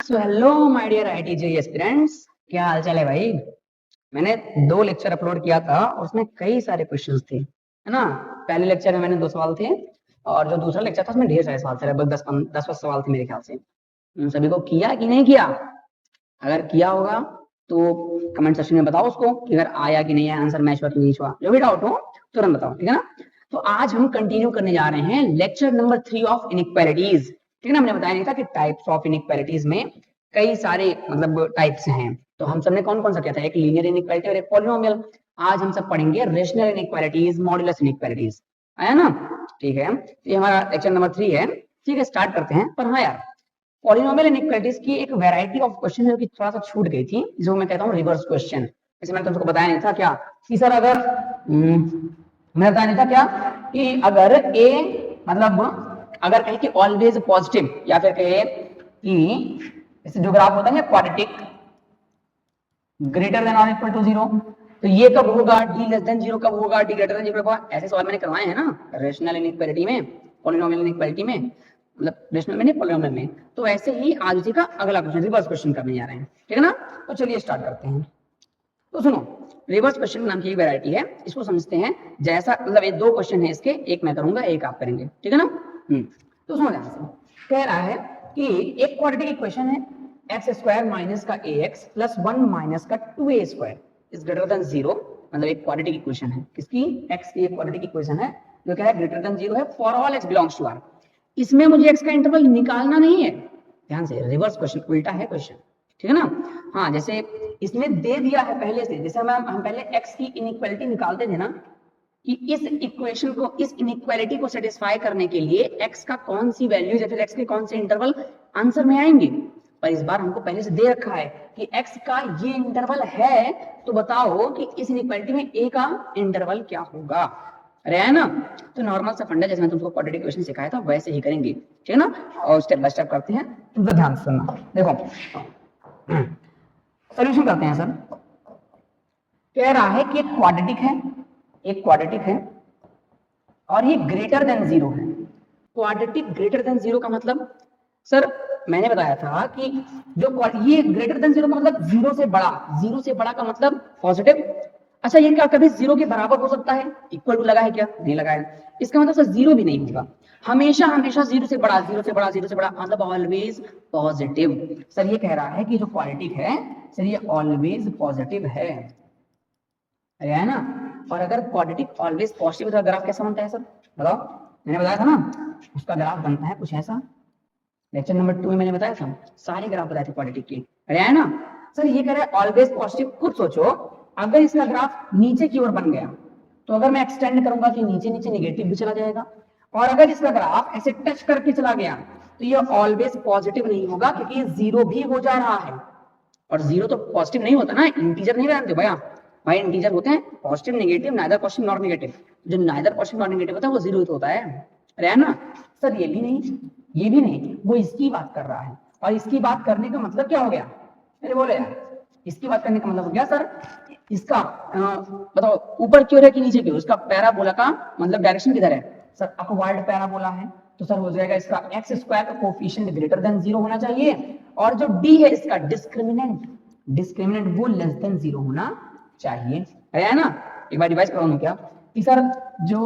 So hello my dear ITJ aspirants, क्या हाल चाल है भाई। मैंने 2 लेक्चर अपलोड किया था, उसमें कई सारे क्वेश्चंस थे, है ना। पहले लेक्चर में मैंने 2 सवाल थे और जो दूसरा लेक्चर था उसमें ढेर सारे सवाल थे, लगभग 10 सवाल थे मेरे ख्याल से। उन सभी को किया कि नहीं किया? अगर किया होगा तो कमेंट सेक्शन में बताओ उसको कि अगर आया कि नहीं आया, आंसर मैच हुआ कि नहीं हुआ। जो भी डाउट हो तुरंत बताओ, ठीक है ना। तो आज हम कंटिन्यू करने जा रहे हैं लेक्चर नंबर 3 ऑफ इनइक्वालिटीज, ठीक है ना। हमने बताया नहीं था कि टाइप्स ऑफ इनइक्वालिटीज में कई सारे मतलब टाइप्स हैं। तो हम सबने कौन कौन सा किया था, एक लीनियर इनइक्वालिटी और एक पॉलिनोमियल। आज हम सब पढ़ेंगे रेशनल इनइक्वालिटीज, मॉडुलस इनइक्वालिटीज। आया ना? ठीक है, तो ये हमारा लेक्चर नंबर 3 है। ठीक है, स्टार्ट करते हैं। पर हाँ यार, पॉलिनोमियल इनइक्वालिटीज की एक वैरायटी ऑफ क्वेश्चन है जो कि थोड़ा सा छूट गई थी, जो मैं कहता हूँ रिवर्स क्वेश्चन। जैसे मैंने तुमको बताया नहीं था क्या कि सर अगर मैंने बताया नहीं था क्या कि अगर ए मतलब अगर कहें कि ऑलवेज पॉजिटिव, या फिर कहे कि जैसे जो ग्राफ होता है क्वाड्रेटिक ग्रेटर देन और इक्वल टू 0, तो ये कब होगा, डी लेस देन 0 कब होगा, डी ग्रेटर देन 0 कब होगा। ऐसे सवाल मैंने करवाए हैं ना रेशनल इनइक्वालिटी में, पॉलिनोमियल इनइक्वालिटी में, मतलब रेशनल में नहीं पॉलिनोमियल में। तो ऐसे ही आज उसी का अगला क्वेश्चन रिवर्स क्वेश्चन करने जा रहे हैं, ठीक है ना। तो चलिए स्टार्ट करते हैं। तो सुनो, रिवर्स क्वेश्चन नाम की एक वैरायटी है, इसको समझते हैं। जैसा मतलब ये 2 क्वेश्चन है इसके, एक मैं करूंगा एक आप करेंगे, ठीक है ना। तो सुनो ध्यान से, कह रहा है कि एक क्वाड्रेटिक इक्वेशन है एक्स स्क्वायर माइनस का ए एक्स प्लस 1 माइनस का 2a square is greater than 0। मतलब एक क्वाड्रेटिक इक्वेशन है, किसकी, एक्स की एक क्वाड्रेटिक इक्वेशन है जो क्या है, ग्रेटर देन 0 है for all x belongs to R. इसमें मुझे एक्स का इंटरवल निकालना नहीं है। ध्यान से, रिवर्स क्वेश्चन, उल्टा है क्वेश्चन, ठीक है ना। हाँ, जैसे इसमें दे दिया है पहले से, जैसे हम पहले एक्स की इनइक्वालिटी निकालते थे ना, कि इस इक्वेशन को, इस इनइक्वालिटी को सेटिस्फाई करने के लिए एक्स का कौन सी वैल्यू या फिर एक्स के कौन से इंटरवल आंसर में आएंगे। पर इस बार हमको पहले से दे रखा है कि एक्स का ये इंटरवल है, तो बताओ कि इस इनइक्वालिटी में ए का इंटरवल क्या होगा। अरे है ना। तो नॉर्मल सा फंडा, जैसे मैं तुमको क्वाड्रेटिक इक्वेशन सिखाया था वैसे ही करेंगे, ठीक है ना। और स्टेप बाय स्टेप करते हैं, तुम तो ध्यान से सुनना। देखो सोल्यूशन करते हैं सर। कह रहा है कि एक क्वाड्रेटिक है, एक क्वाड्रेटिक है और ये ग्रेटर देन 0 है। क्वाड्रेटिक ग्रेटर देन 0 का मतलब, सर मैंने बताया था कि जो ये ग्रेटर देन 0 का मतलब 0 से बड़ा, 0 से बड़ा का मतलब पॉजिटिव। अच्छा, ये क्या कभी 0 के बराबर हो सकता है, इक्वल टू लगा है क्या, नहीं लगा है। इसका मतलब सर 0 भी नहीं होगा, हमेशा हमेशा 0 से बड़ा, 0 से बड़ा, 0 से बड़ा, मतलब ऑलवेज पॉजिटिव। सर ये कह रहा है कि जो क्वाड्रेटिक है सर ये ऑलवेज पॉजिटिव है ना। और अगर क्वाड्रेटिक ऑलवेज पॉजिटिव तो ग्राफ कैसा बनता है सर, बताओ। मैंने बताया था ना, उसका ग्राफ बनता है कुछ ऐसा। लेक्चर नंबर 2 में मैंने बताया था, सारे ग्राफ बताए थे क्वाड्रेटिक के, है ना। सर ये कह रहा है ऑलवेज पॉजिटिव। खुद सोचो, अगर इसका ग्राफ नीचे की ओर बन गया तो अगर मैं एक्सटेंड करूंगा कि नीचे नीचे निगेटिव भी चला जाएगा, और अगर इसका ग्राफ ऐसे टच करके चला गया तो ये ऑलवेज पॉजिटिव नहीं होगा, क्योंकि ये 0 भी हो जा रहा है। और 0 तो पॉजिटिव नहीं होता ना, इंटीजर नहीं जानते भैया, भाई इंटीजर होते हैं positive negative, neither positive not negative. जो नाइदर पॉजिटिव नॉट नेगेटिव होता है वो 0 होता है ना। सर ये भी नहीं, ये भी नहीं, वो इसकी बात कर रहा है। और इसकी बात करने का मतलब क्या हो गया, अरे बोले यार, इसकी बात करने का मतलब हो गया सर इसका बताओ ऊपर की ओर है कि नीचे की ओर, उसका पैराबोला का मतलब डायरेक्शन किधर है सर, अपवर्ड पैराबोला है। तो सर हो जाएगा इसका एक्स स्क्वायर का कोफिशिएंट ग्रेटर देन 0 होना चाहिए, और जो डी है इसका डिस्क्रिमिनेंट, डिस्क्रिमिनेंट वो लेस देन 0 होना चाहिए, है ना। एक बार रिवाइज कराऊं क्या कि सर जो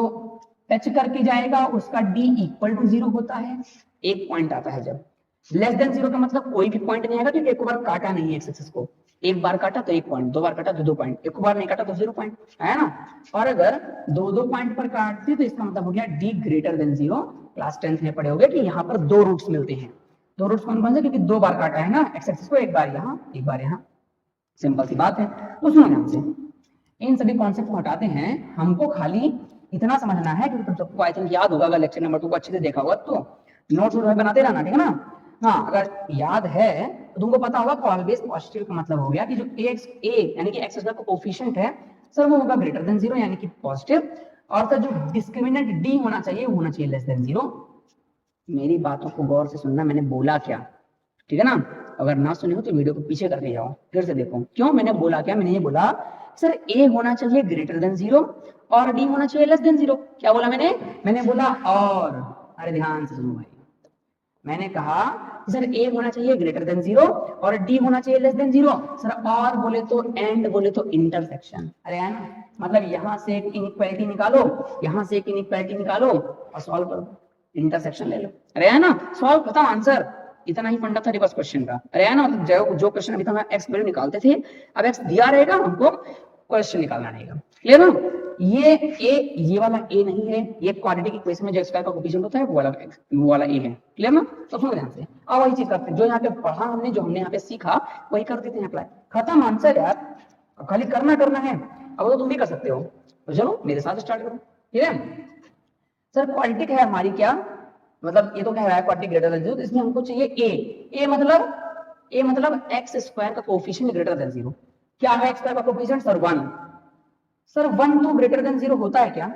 टच करके जाएगा उसका डी इक्वल टू 0 होता है, एक पॉइंट आता है जब। लेस देन 0 का मतलब कोई भी पॉइंट नहीं आएगा, क्योंकि एक बार काटा नहीं है एक्स एक्सिस को, एक बार काटा तो 1 पॉइंट, 2 बार काटा तो 2 पॉइंट, एक बार नहीं काटा तो 0 पॉइंट, है ना। और अगर 2 पॉइंट पर काटते तो इसका मतलब हो गया D greater than 0। Class 10th में पढ़े होंगे कि यहाँ पर 2 रूट्स मिलते हैं। 2 रूट्स कौन कौन से, क्योंकि 2 बार काटा है ना एक्स एक्सिस को, एक बार यहाँ एक बार यहाँ, सिंपल सी बात है। तो सुनो ध्यान से, इन सभी कॉन्सेप्ट को हटाते हैं, हमको खाली इतना समझना है, क्योंकि तुम सबको आई थिंक याद होगा, अगर लेक्चर नंबर 2 को अच्छे से देखा होगा तो नोट्स बनाते रहना, ठीक है ना। हाँ, अगर याद है तो तुमको पता होगा कि ऑलवेज पॉजिटिव का मतलब हो गया कि जो ए यानी कि एक्स का कोफिशिएंट है सर वो होगा ग्रेटर देन 0 यानी कि पॉजिटिव, और सर जो डिस्क्रिमिनेंट डी होना चाहिए वो होना चाहिए लेस देन 0। मेरी बातों को गौर से सुनना, मैंने बोला क्या, ठीक है ना। अगर ना सुने हो तो वीडियो को पीछे करके जाओ, फिर से देखो क्यों मैंने बोला क्या। मैंने ये बोला सर ए होना चाहिए ग्रेटर देन 0 और डी होना चाहिए लेस देन 0। क्या बोला मैंने बोला और, अरे ध्यान से सुनो भाई, मैंने कहा सर ए होना चाहिए ग्रेटर देन 0 और डी होना चाहिए लेस देन 0। सर और बोले तो एंड, बोले तो इंटरसेक्शन। अरे है ना, मतलब यहां से एक इनइक्वालिटी निकालो, यहां से एक इनइक्वालिटी निकालो और सॉल्व करो, इंटरसेक्शन ले लो। अरे है ना, सॉल्व, खत्म, आंसर। इतना ही फंडा था रिवर्स क्वेश्चन का। अरे है ना, मतलब जो क्वेश्चन अभी तक हम एक्स वैल्यू निकालते थे, अब एक्स दिया रहेगा, हमको क्वेश्चन निकालना रहेगा। क्लियर ना? ये ए, ये वाला ए नहीं है, ये क्वाड्रेटिक इक्वेशन में जो स्क्वायर का कोएफिशिएंट होता है वो वाला ए है। क्लियर ना? तो सुनो ध्यान से, अब वही चीज करते हैं जो यहाँ पे पढ़ा हमने, जो हमने यहाँ पे सीखा वही कर देते हैं अप्लाई। खत्म, आंसर यार, खाली करना है। अब तो तुम भी कर सकते हो, तो चलो मेरे साथ स्टार्ट करो। ठीक है सर, क्वाड्रेटिक है हमारी क्या, मतलब ये तो कह रहा है क्वाड्रेटिक ग्रेटर देन 0, तो इसमें हमको चाहिए ए मतलब एक्स स्क्वायर का कोएफिशिएंट ग्रेटर देन 0। क्या है एक्स स्क्वायर का कोएफिशिएंट? सर 1। सर 1 तो ग्रेटर देन 0 होता है क्या?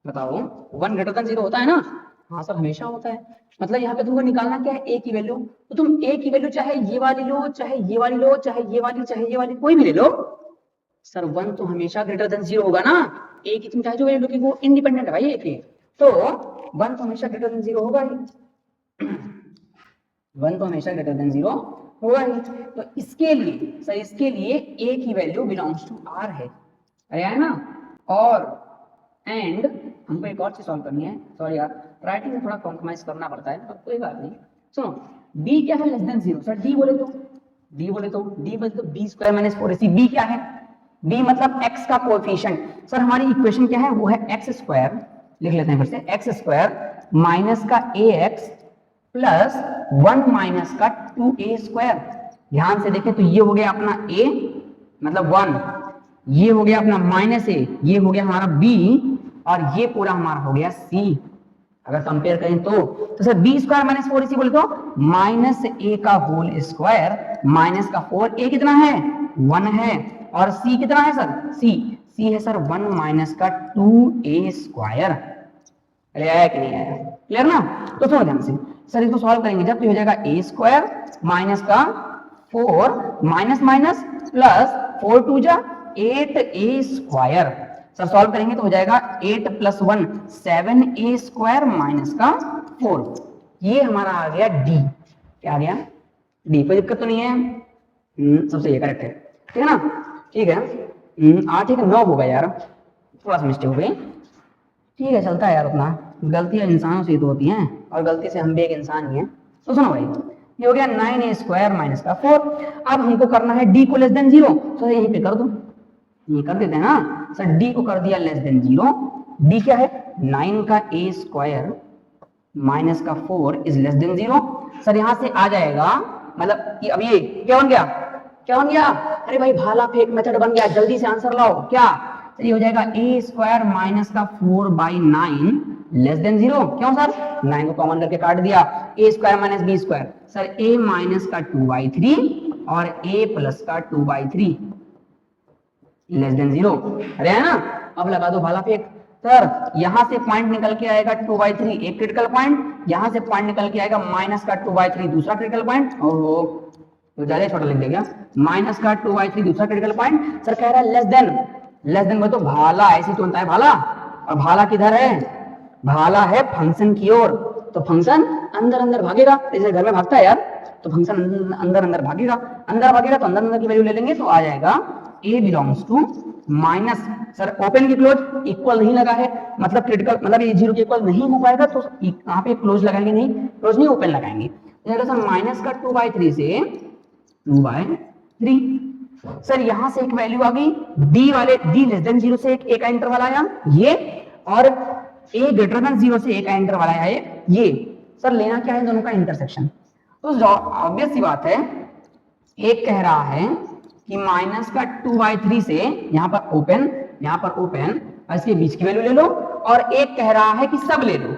बताओ, 1 ग्रेटर देन 0 होता है ना? हाँ सर, हमेशा होता है। मतलब यहाँ पे तुमको निकालना क्या है? ए की वैल्यू। तो तुम ए की वैल्यू चाहे ये वाली लो, चाहे ये वाली लो, चाहे ये वाली, चाहे ये वाली, कोई भी ले लो। सर 1 तो हमेशा ग्रेटर देन 0 होगा ना। ए की तुम चाहे जो वैल्यू, वो इंडिपेंडेंट है भाई ए की, तो 1 तो हमेशा ग्रेटर देन 0 होगा ही। 1 तो हमेशा ग्रेटर देन 0 होगा ही। तो इसके लिए सर, इसके लिए ए की वैल्यू बिलोंग्स टू आर है। अरे है ना? और एंड हमको एक और चीज सॉल्व करनी है। सॉरी यार, राइटिंग में थोड़ा कॉम्प्रोमाइज करना पड़ता है, पर कोई बात नहीं। सुनो, b क्या है? Less than 0। सर d बोले तो b square minus 4ac। b क्या है? b मतलब x का कोएफिशिएंट। सर हमारी इक्वेशन क्या है? वो है x स्क्वायर, लिख लेते हैं फिर से, x स्क्वायर माइनस का ax प्लस 1 माइनस का 2a स्क्वायर। ध्यान से देखें तो ये हो गया अपना a मतलब 1, ये हो गया अपना माइनस ए, ये हो गया हमारा b, और ये पूरा हमारा हो गया c। अगर कंपेयर करें तो sir b square minus 4ac बोले तो माइनस ए का होल स्क्वायर माइनस का 4, a कितना है? 1 है, और c कितना है सर? c है सर 1 माइनस का 2a स्क्वायर। अरे आया कि नहीं आया? क्लियर ना? तो सुनो ध्यान से, सर इसको सॉल्व करेंगे जब तो हो जाएगा a स्क्वायर माइनस का 4 माइनस माइनस प्लस 4 2 जा 8a स्क्वायर। सर सॉल्व करेंगे तो हो जाएगा 8 प्लस 1 7a स्क्वायर माइनस का 4। ये हमारा आ गया डी। क्या आ गया? डी। कोई दिक्कत तो नहीं है? सबसे ये करेक्ट है, ठीक है ना? ठीक है, 8 है 9 होगा यार, थोड़ा सा मिस्टेक हो गई। ठीक है, चलता है यार, अपना गलतियां इंसानों से तो होती हैं, और गलती से हम भी एक इंसान ही हैं। तो सुनो भाई, ये हो गया 9a स्क्वायर माइनस का 4। अब हमको करना है d को लेस देन 0, तो यहीं पे कर दो, ये कर देते हैं ना सर। d को कर दिया लेस देन 0। d क्या है? 9 का a स्क्वायर माइनस का 4 इज लेस देन 0। सर यहाँ से आ जाएगा, मतलब कि अब ये क्या बन गया? क्या बन गया? अरे भाई भाला फेंक मेथड बन गया, जल्दी से आंसर लाओ। क्या? तो ये हो जाएगा a स्क्वायर माइनस का 4/9 लेस देन 0। क्यों सर? 9 को कॉमन करके काट दिया, a square minus b square. Sir a minus का 2/3 और a प्लस का 2/3 लेस देन 0। अरे है ना? अब लगा दो भाला फेंक। सर यहां से पॉइंट निकल के आएगा 2/3 एक क्रिटिकल पॉइंट, यहां से पॉइंट निकल के आएगा माइनस का 2/3 दूसरा क्रिटिकल पॉइंट। ओहो, तो ज्यादा छोटा लिख देगा, माइनस का 2/3 दूसरा क्रिटिकल पॉइंट। सर कह रहा है लेस देन में तो भाला ऐसे तो होता है भाला, और भाला किधर है? भाला है फंक्शन की ओर, तो फंक्शन अंदर अंदर भागेगा, जैसे घर में भागता है यार, तो फंक्शन अंदर अंदर भागेगा, तो अंदर की वैल्यू ले लेंगे, तो आ जाएगा a belongs to minus. Sir open की क्लोज इक्वल नहीं लगा है, मतलब क्रिटिकल, मतलब ये 0 के इक्वल नहीं हो पाएगा, तो यहाँ पे क्लोज लगाएंगे, नहीं क्लोज नहीं ओपन लगाएंगे। सर माइनस का 2/3 से 2/3। सर यहां से एक वैल्यू आ गई d वाले, d लेस देन 0 से एक का इंटरवल आया ये, और a ग्रेटर देन 0 से एक का इंटरवल आया ये। सर लेना क्या है? दोनों का इंटरसेक्शन। तो ऑब्वियस सी बात है, एक कह रहा है कि माइनस का 2/3 से यहाँ पर ओपन और इसके बीच की वैल्यू ले लो, और एक कह रहा है कि सब ले लो।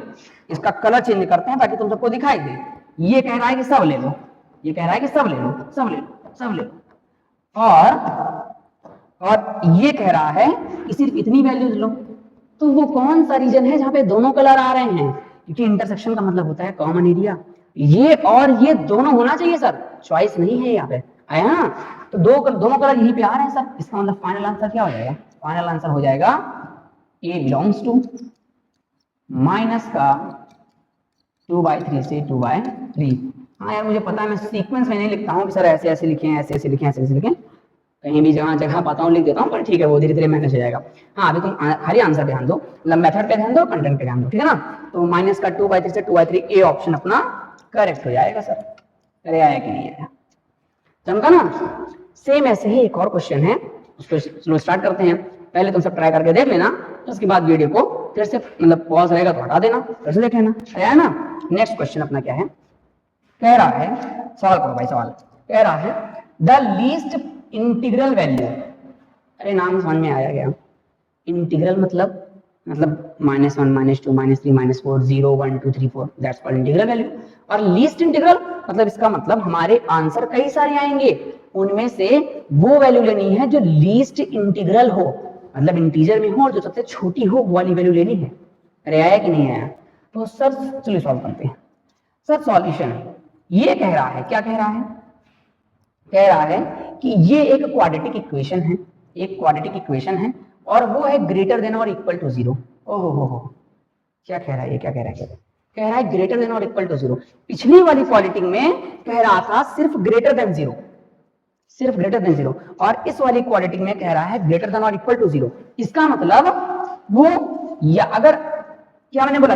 इसका कलर चेंज करते हैं ताकि तुम सबको दिखाई दे। ये कह रहा है कि सब ले लो, ये कह रहा है कि सब ले लो, और ये कह रहा है कि सिर्फ इतनी वैल्यूज लो। तो वो कौन सा रीजन है जहां पे दोनों कलर आ रहे हैं? क्योंकि इंटरसेक्शन का मतलब होता है कॉमन एरिया, ये और ये दोनों होना चाहिए सर, चॉइस नहीं है यहाँ पे, आया ना? तो दोनों कलर यहीं पे आ रहे हैं सर, इसका मतलब फाइनल आंसर क्या हो जाएगा? फाइनल आंसर हो जाएगा a बिलोंग्स टू माइनस का 2/3 से 2/3। हाँ यार मुझे पता है, मैं सीक्वेंस में नहीं लिखता हूँ कि सर ऐसे ऐसे लिखें, ऐसे ऐसे लिखें, ऐसे ऐसे लिखें, कहीं भी जगह जगह पाता हूँ लिख देता हूँ, पर ठीक है वो धीरे धीरे मैनेज हो जाएगा। हाँ अभी तुम खाली आंसर पे ध्यान दो, मतलब मेथड पे ध्यान दो, कंटेंट पे ध्यान दो, ठीक है ना। तो माइनस का 2/3 से 2/3 ए ऑप्शन अपना करेक्ट हो जाएगा सर। अरे आया कि नहीं आया, चमका ना। सेम ऐसे ही एक और क्वेश्चन है, उसको चलो स्टार्ट करते हैं। पहले तुम सब ट्राई करके देख लेना, उसके बाद वीडियो को फिर से मतलब पॉज रहेगा तो हटा देना, फिर से देख लेना। आया ना। नेक्स्ट क्वेश्चन अपना क्या है, कह रहा है, सवाल करो भाई सवाल। कह रहा है द लीस्ट इंटीग्रल वैल्यू, अरे नाम समझ में आया गया। इंटीग्रल मतलब -1 -2 -3 -4 0 1 2 3 4, दैट्स कॉल्ड इंटीग्रल वैल्यू। और लीस्ट इंटीग्रल मतलब इसका मतलब हमारे आंसर कई सारे आएंगे, उनमें से वो वैल्यू लेनी है जो लीस्ट इंटीग्रल हो, मतलब इंटीजर में हो और जो सबसे छोटी हो वो वाली वैल्यू लेनी है। अरे आया कि नहीं आया। तो सर चलिए सॉल्व करते हैं। सर सॉल्यूशन ये कह रहा है, क्या कह रहा है, कह रहा है कि ये एक क्वाड्रेटिक इक्वेशन है, एक क्वाड्रेटिक इक्वेशन है और वो है ग्रेटर देन और इक्वल टू 0। ओहो क्या कह रहा है ये, क्या कह रहा है, कह रहा है ग्रेटर देन और इक्वल टू 0। पिछली वाली क्वाड्रेटिक में कह रहा था सिर्फ ग्रेटर देन 0, सिर्फ ग्रेटर देन 0, और इस वाली क्वाड्रेटिक में कह रहा है ग्रेटर देन और इक्वल टू 0। इसका मतलब वो, या अगर क्या मैंने बोला,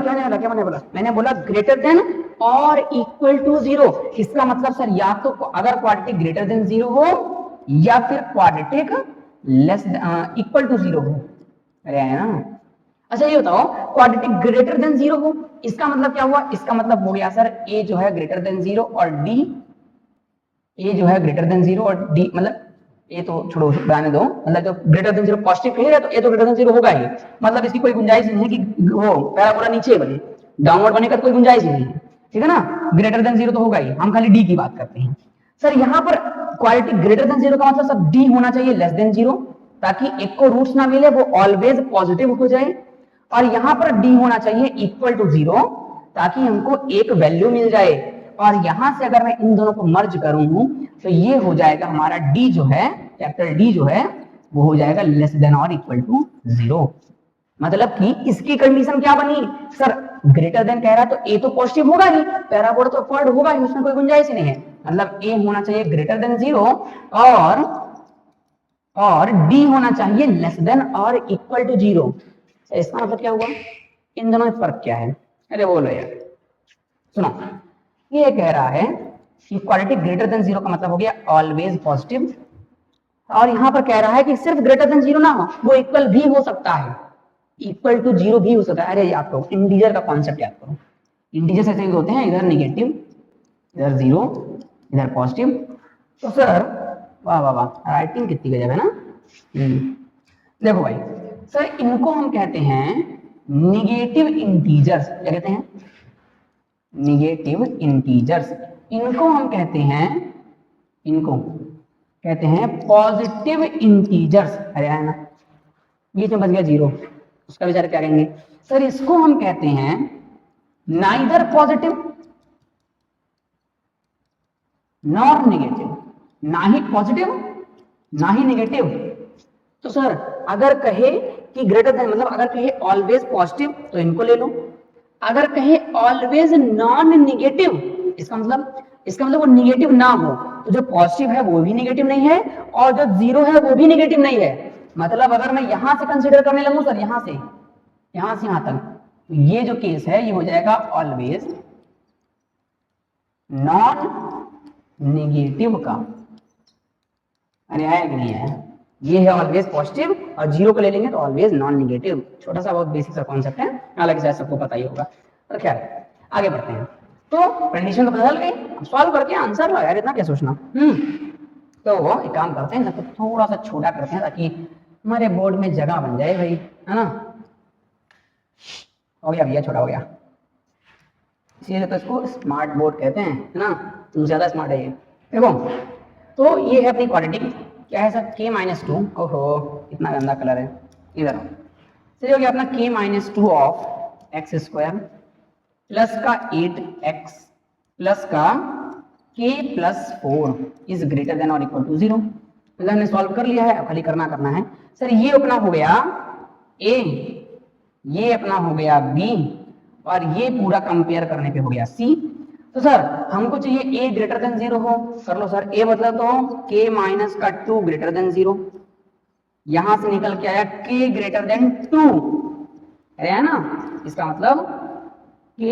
मैंने बोला ग्रेटर देन और इक्वल टू 0। इसका मतलब सर या तो अगर क्वाड्रेटिक ग्रेटर देन 0 हो या फिर क्वाड्रेटिक लेस इक्वल टू 0 हो। अरे है ना। अच्छा ये बताओ क्वाड्रेटिक ग्रेटर देन 0 हो, इसका मतलब क्या हुआ, इसका मतलब हो गया सर a जो है ग्रेटर देन 0 और d, a जो है ग्रेटर देन 0 और d, मतलब ये तो छोड़ो बनाने दो, मतलब जो ग्रेटर देन 0 पॉजिटिव क्लियर है तो ये तो ग्रेटर देन 0 होगा ही, मतलब इसकी कोई गुंजाइश नहीं है कि वो पैराबोला नीचे बने, डाउनवर्ड बने का तो कोई गुंजाइश नहीं है, ठीक है ना। ग्रेटर देन 0 तो होगा ही, हम खाली d की बात करते हैं। सर यहाँ पर क्वाड्रेटिक ग्रेटर देन 0 का मतलब सब d होना चाहिए लेस देन 0, ताकि एक को रूट्स ना मिले, वो ऑलवेज पॉजिटिव हो जाए। और यहाँ पर d होना चाहिए इक्वल टू 0, ताकि हमको एक वैल्यू मिल जाए। और यहां से अगर मैं इन दोनों को मर्ज करूं तो ये हो जाएगा हमारा d जो है, कैपिटल D जो है वो हो जाएगा लेस देन और इक्वल टू 0। मतलब कि इसकी कंडीशन क्या बनी सर, ग्रेटर देन कह रहा है तो a तो पॉजिटिव होगा ही, पैराबोला तो फॉरवर्ड होगा ही, उसमें कोई गुंजाइश ही नहीं है। मतलब a होना चाहिए ग्रेटर देन 0 और d होना चाहिए लेस देन और इक्वल टू 0। इसका मतलब क्या हुआ, इन दोनों में फर्क क्या है। अरे बोलो यार, सुनो ये कह रहा है कि क्वाड्रेटिक ग्रेटर देन 0 का मतलब हो गया ऑलवेज पॉजिटिव, और यहां पर कह रहा है कि सिर्फ ग्रेटर देन 0 ना हो, वो इक्वल भी हो सकता है, इक्वल टू 0 भी हो सकता है। अरे याद करो इंटीजर का कॉन्सेप्ट याद करो, इंटीजर ऐसे होते हैं, इधर नेगेटिव इधर 0 इधर पॉजिटिव। तो सर वाह वाह वाह राइटिंग कितनी गजब है ना। देखो भाई सर इनको हम कहते हैं निगेटिव इंटीजर्स, क्या कहते हैं, निगेटिव इंटीजर्स। इनको हम कहते हैं, इनको कहते हैं पॉजिटिव इंटीजर्स। अरे है ना, बीच में बच गया 0, उसका विचार क्या करेंगे सर, इसको हम कहते हैं नाइदर पॉजिटिव नॉर नेगेटिव, ना ही पॉजिटिव ना ही नेगेटिव। तो सर अगर कहे कि ग्रेटर देन मतलब अगर कहे ऑलवेज पॉजिटिव तो इनको ले लो, अगर कहे ऑलवेज नॉन नेगेटिव इसका मतलब वो नेगेटिव ना हो, तो जो पॉजिटिव है वो भी नेगेटिव नहीं है और जो 0 है वो भी नेगेटिव नहीं है। मतलब अगर मैं यहां से कंसीडर करने लगूं सर, यहां से यहां तक, तो ये जो केस है ये हो जाएगा ऑलवेज नॉन नेगेटिव का। अरे आया कि नहीं आया, ये है ऑलवेज पॉजिटिव और 0 को ले लेंगे तो ऑलवेज नॉन नेगेटिव। छोटा सा बहुत बेसिक सा कॉन्सेप्ट है, हालांकि शायद सबको पता ही होगा। तो क्या है, आगे बढ़ते हैं। तो कंडीशन तो बदल गई, सॉल्व करके आंसर लो यार, इतना क्या सोचना। तो वो एक काम करते हैं, सबको थोड़ा सा छोटा करते हैं ताकि हमारे बोर्ड में जगह बन जाए भाई, है ना। हो गया भैया, छोटा हो गया, इसीलिए तो इसको स्मार्ट बोर्ड कहते हैं, है ना। तुम ज्यादा स्मार्ट है ये। देखो तो ये है अपनी क्वाड्रेटिक, क्या है सर k-2, ओहो इतना गंदा कलर है, इधर चलिए हो गया अपना k-2 of x square plus का 8x प्लस का k+4 इज ग्रेटर देन और इक्वल टू 0। मतलब हमने सॉल्व कर लिया है, अब खाली करना है। सर ये अपना हो गया a, ये अपना हो गया b और ये पूरा कंपेयर करने पे हो गया सी। तो सर हमको चाहिए a ग्रेटर देन 0 हो, कर लो सर। a मतलब तो k माइनस का 2 ग्रेटर देन 0, यहां से निकल के आया k ग्रेटर देन 2 है ना। इसका मतलब k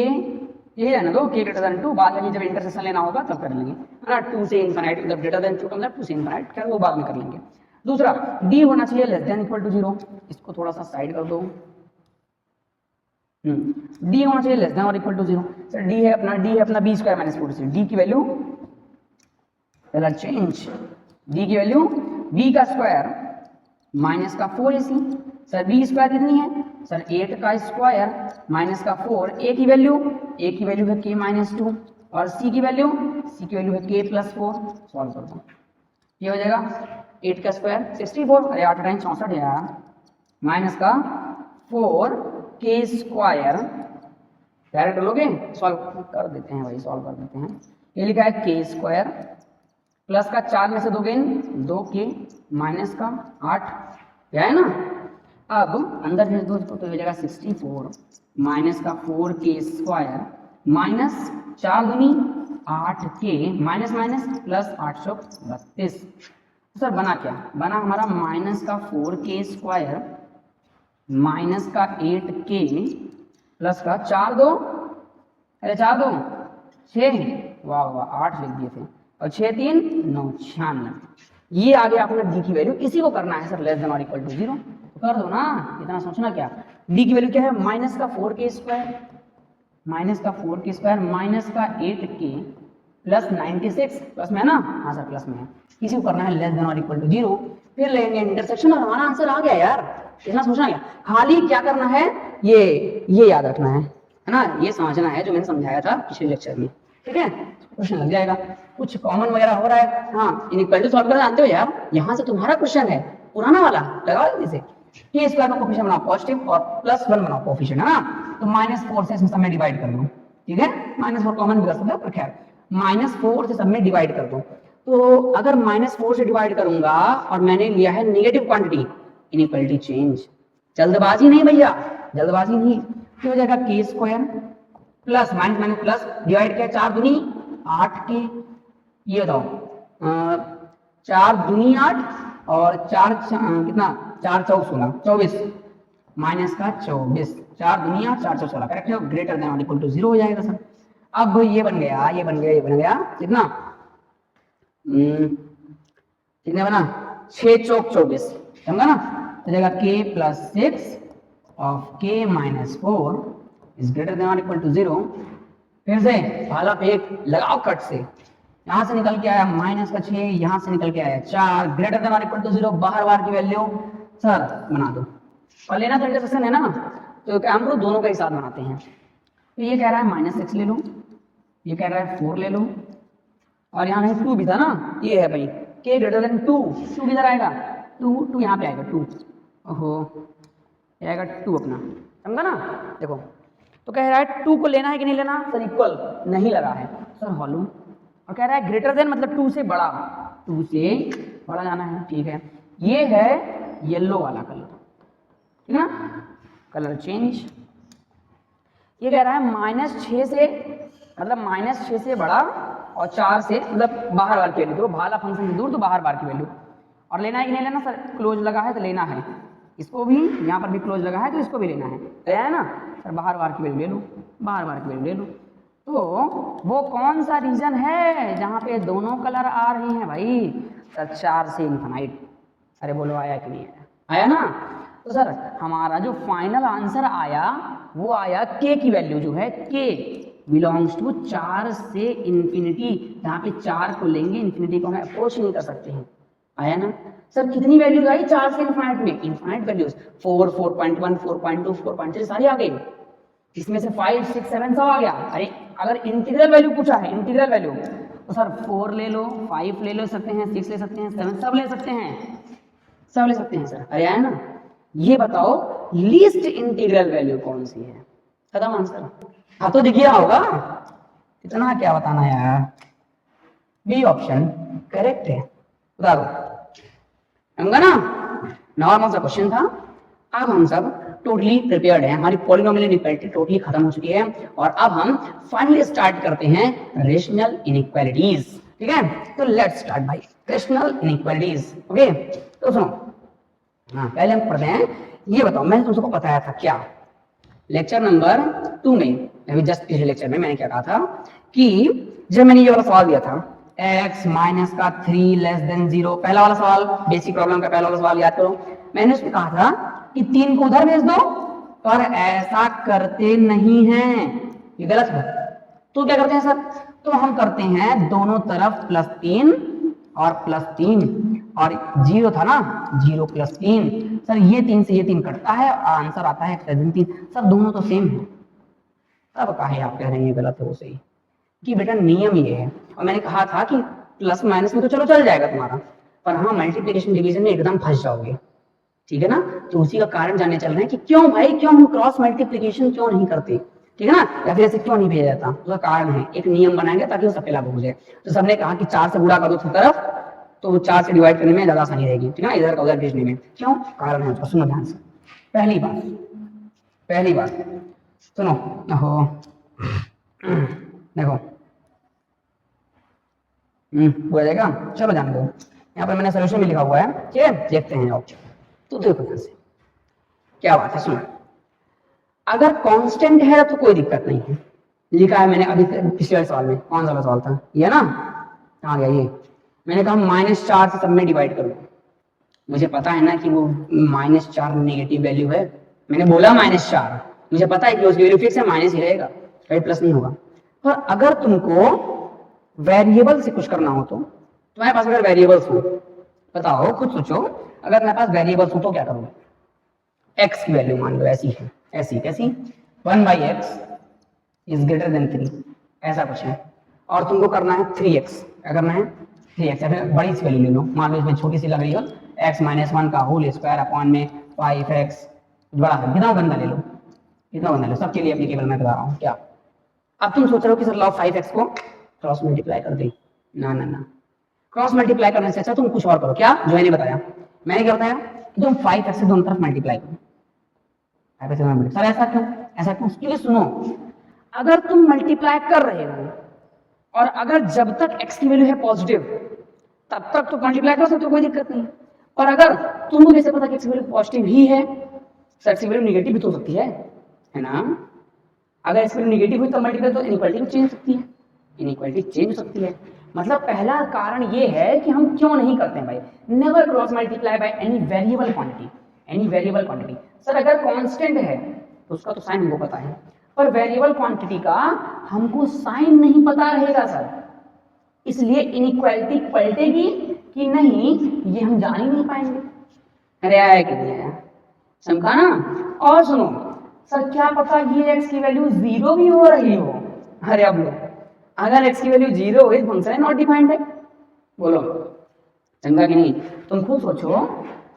ये है ना, तो k ग्रेटर देन 2 बाद में जब इंटरसेक्शन लेना होगा तब कर लेंगे, है ना। 2 से इनफिनिट मतलब ग्रेटर देन 2 का मतलब 2 से इनफिनिट, खैर वो बाद में कर लेंगे। दूसरा d होना चाहिए लेस देन इक्वल टू 0, इसको थोड़ा सा साइड कर दो। d होना चाहिए लेस देन और इक्वल टू 0। सर d है अपना b square minus 4ac, d की वैल्यू कलर चेंज, d की वैल्यू b का स्क्वायर माइनस का 4ac। सर b स्क्वायर कितनी है सर 8 का स्क्वायर माइनस का 4, a की वैल्यू है k माइनस 2 और c की वैल्यू है k प्लस 4। सॉल्व कर दो, ये हो जाएगा 8 का स्क्वायर 64, अरे 8 टाइम 64 यार, माइनस का 4 k स्क्वायर, डायरेक्ट लोगे सॉल्व कर देते हैं भाई, सॉल्व कर देते हैं। ये लिखा है k स्क्वायर प्लस का 4 में से 2 गेन 2k माइनस का 8, क्या है ना। अब अंदर भेज दो इसको, तो हो जाएगा 64 माइनस का 4k स्क्वायर माइनस 4 दूनी 8k minus minus plus 832। Sir बना क्या, बना हमारा माइनस का 4k स्क्वायर माइनस का 8k प्लस का 4 2, अरे 4 2 6, वाह वाह 8 लिख दिए थे, और 6 3 9 96, ये आ गया अपना d की वैल्यू। इसी को करना है सर लेस देन और इक्वल टू 0, तो कर दो ना, इतना सोचना क्या। d की वैल्यू क्या है माइनस का 4k स्क्वायर माइनस का 8k प्लस 96 प्लस में है ना, हाँ सर प्लस में है, इसी को करना है लेस देन और इक्वल टू 0। फिर लेंगे इंटरसेक्शन और हमारा आंसर आ गया यार, इतना सोचना क्या, खाली क्या करना है ये याद रखना है ना, ये समझना है जो मैंने समझाया था पिछले लेक्चर में, ठीक है। क्वेश्चन लग जाएगा, कुछ कॉमन वगैरह हो रहा है, हाँ इनइक्वालिटी सॉल्व करना जानते हो यार, यहाँ से तुम्हारा क्वेश्चन है पुराना वाला, लगाओ जल्दी से। k स्क्वायर का कोफिशिएंट बनाओ पॉजिटिव और +1 बनाओ कोफिशिएंट, है ना, तो -4 से इसमें सब में डिवाइड कर दो, ठीक है, -4 कॉमन भी कर सकते हो पर खैर -4 से सब में डिवाइड कर दो। तो अगर -4 से डिवाइड करूंगा और मैंने लिया है नेगेटिव क्वांटिटी, इनइक्वालिटी चेंज, जल्दबाजी नहीं भैया, जल्दबाजी नहीं, तो हो जाएगा k square plus minus plus divide किया 4 दूनी 8k, ये बताओ 4 दूनी 8 और 4 कितना 4 चौक 16 24 माइनस का 24, 4 दूनी 8 4 चौक 16, करेक्ट है, ग्रेटर देन और इक्वल टू 0 हो जाएगा सर। अब ये बन गया कितना, कितने बना 6 चौक 24, समझा ना, तो जाएगा k plus 6 of k minus 4 is greater than और इक्वल टू 0। फिर से पहला फेक लगाओ कट से, यहां से निकल के आया माइनस का 6, यहां से निकल के आया 4, ग्रेटर देन और इक्वल टू 0, बाहर बाहर की वैल्यू सर बना दो, और लेना तो इंटरसेक्शन है ना, तो काम करो दोनों का ही साथ बनाते हैं। तो ये कह रहा है -6 ले लो, ये कह रहा है 4 ले लो, और यहाँ कहीं 2 भी था ना, ये है भाई k ग्रेटर देन 2, 2 किधर आएगा 2 यहाँ पे आएगा 2, ओहो ये आएगा 2 अपना, समझा ना। देखो तो कह रहा है 2 को लेना है कि नहीं लेना सर, इक्वल नहीं लगा है सर हॉलो, और कह रहा है ग्रेटर देन मतलब 2 से बड़ा, 2 से बड़ा जाना है, ठीक है। ये है येलो वाला कलर, ठीक है ना, कलर चेंज। ये कह रहा है -6 से मतलब -6 से बड़ा और 4 से मतलब बाहर बार की वैल्यू, तो भाला फंक्शन से दूर तो बाहर बार की वैल्यू, और लेना है कि नहीं लेना सर, क्लोज लगा है तो लेना है, इसको भी यहाँ पर भी क्लोज लगा है तो इसको भी लेना है ना सर, बाहर बार की वैल्यू ले लो, बाहर बार की वैल्यू ले लो। तो वो कौन सा रीजन है जहाँ पे दोनों कलर आ रहे हैं भाई सर, 4 से इनफिनाइट, अरे बोलो आया कि नहीं आया ना। तो सर हमारा जो फाइनल आंसर आया वो आया k की वैल्यू जो है k बिलोंग्स टू 4 से इन्फिनिटी, जहाँ पे 4 को लेंगे इन्फिनिटी को हम अप्रोच नहीं कर सकते हैं, आया ना सर। कितनी वैल्यूज आई 4 से इनफिनाइट में, इनफिनाइट वैल्यूज 4 4.1 4.2 4.3 सारी आ गई, इसमें से 5 6 7 सब आ गया। अरे अगर इंटीग्रल वैल्यू पूछा है, इंटीग्रल वैल्यू, तो सर 4 ले लो, 5 ले सकते हैं, 6 ले सकते हैं, 7 सब ले सकते हैं, सब ले सकते हैं सर, अरे आया ना। ये बताओ लीस्ट इंटीग्रल वैल्यू कौन सी है, खत्म आंसर। हाँ तो दिख गया होगा, इतना क्या बताना यार, बी ऑप्शन करेक्ट है, बता दो, समझा ना, नॉर्मल सा क्वेश्चन था। अब हम सब टोटली प्रिपेयर्ड है, हमारी पॉलिनोमियल इनइक्वालिटी टोटली खत्म हो चुकी है। और अब हम फाइनली स्टार्ट करते हैं रेशनल इनइक्वालिटीज। ठीक है, तो लेट्स स्टार्ट भाई रेशनल इनइक्वालिटीज। ओके, तो सुनो, हाँ पहले हम पढ़ते हैं। ये बताओ, मैंने तुमको बताया था क्या लेक्चर नंबर 2 में, अभी जस्ट पिछले लेक्चर में मैंने क्या कहा था कि जब मैंने ये वाला सवाल दिया था x माइनस का 3 लेस देन 0, पहला वाला सवाल, बेसिक प्रॉब्लम का पहला वाला सवाल याद करो। मैंने उसमें कहा था कि 3 को उधर भेज दो, पर ऐसा करते नहीं हैं, ये गलत है। तो क्या करते हैं सर, तो हम करते हैं दोनों तरफ +3 और +3, और 0 था ना, 0 +3, सर ये 3 से ये 3 कटता है और आंसर आता है 3। सर दोनों तो सेम है, तब काहे आप कह रहे हैं गलत है वो सही, कि बेटा नियम ये है। और मैंने कहा था कि प्लस माइनस में तो चलो चल जाएगा तुम्हारा, पर हाँ मल्टीप्लिकेशन डिवीजन में एकदम फंस जाओगे। ठीक है ना, तो उसी का कारण जानने चल रहे हैं कि क्यों भाई, क्यों हम क्रॉस मल्टीप्लिकेशन क्यों नहीं करते, ठीक है ना, या फिर ऐसे क्यों नहीं भेजा जाता। उसका कारण है, एक नियम बनाएंगे ताकि वो सब पे लागू हो जाए। तो सबने कहा कि 4 से गुणा कर दो सब तरफ, तो 4 से डिवाइड करने में ज्यादा आसानी रहेगी, ठीक है, इधर का उधर भेजने में। क्यों, कारण है उसका, सुनो ध्यान से। पहली बात सुनो, ओहो देखो, हो जाएगा, चलो जान दो। यहाँ पर मैंने सोल्यूशन भी लिखा हुआ है, ठीक है, देखते हैं आप। तो देखो यहाँ से क्या बात है, सुनो, अगर कांस्टेंट है तो कोई दिक्कत नहीं है, लिखा है मैंने अभी पिछले सवाल में, कौन सा सवाल था ये ना, आ गया ये, मैंने कहा -4 से सब में डिवाइड करो। मुझे पता है ना कि वो -4 नेगेटिव वैल्यू है, मैंने बोला -4, मुझे पता है कि उसकी वैल्यू फिक्स है, माइनस ही रहेगा, कहीं प्लस नहीं होगा। पर अगर तुमको वेरिएबल से कुछ करना हो, तो तुम्हारे पास अगर वेरिएबल्स हो, बताओ खुद सोचो, अगर तुम्हारे पास वेरिएबल्स हो तो क्या करोगे। x की वैल्यू मान लो ऐसी है, ऐसी कैसी, 1/x इज ग्रेटर देन 3, ऐसा कुछ है, और तुमको करना है 3x, क्या करना है 3x, या फिर बड़ी सी वैल्यू ले लो, मान लो इसमें छोटी सी लग रही हो x - 1 का होल स्क्वायर अपॉन में 5x, बड़ा है, कितना गंदा ले लो, कितना गंदा ले लो, सबके लिए एप्लीकेबल मैं बता रहा हूँ क्या। अब तुम सोच रहे हो कि सर लाओ 5x को क्रॉस मल्टीप्लाई कर दे, ना ना ना, क्रॉस मल्टीप्लाई करने से अच्छा तुम कुछ और करो, क्या जो मैंने बताया, मैंने क्या बताया कि तुम 5x से दोनों तरफ मल्टीप्लाई करो। सर ऐसा क्यों, ऐसा क्यों, क्योंकि सुनो, अगर तुम मल्टीप्लाई कर रहे हो और अगर जब तक x की वैल्यू है पॉजिटिव तब तक तो मल्टीप्लाई कर सकते हो, कोई दिक्कत नहीं। और अगर तुमको कैसे पता कि x की वैल्यू पॉजिटिव ही है, सर x की वैल्यू नेगेटिव भी तो हो सकती है ना, अगर x की वैल्यू नेगेटिव हुई तो मल्टीप्लाई तो इनइक्वालिटी चेंज हो सकती है, इनइक्वालिटी चेंज हो सकती है। मतलब पहला कारण ये है कि हम क्यों नहीं करते हैं भाई, never cross multiply by any variable quantity, any variable quantity. Sir अगर कांस्टेंट है तो उसका तो साइन हमको पता है, पर वेरिएबल क्वांटिटी का हमको साइन नहीं पता रहेगा सर, इसलिए इनइक्वालिटी पलटेगी कि नहीं ये हम जान ही नहीं पाएंगे। अरे आया कि नहीं आया, समझा ना। और सुनो सर, क्या पता ये x की वैल्यू 0 भी हो रही हो, अरे अब लो, अगर x की वैल्यू 0 हुई फंक्शन नॉट डिफाइंड है, बोलो चंगा कि नहीं। तुम खुद सोचो,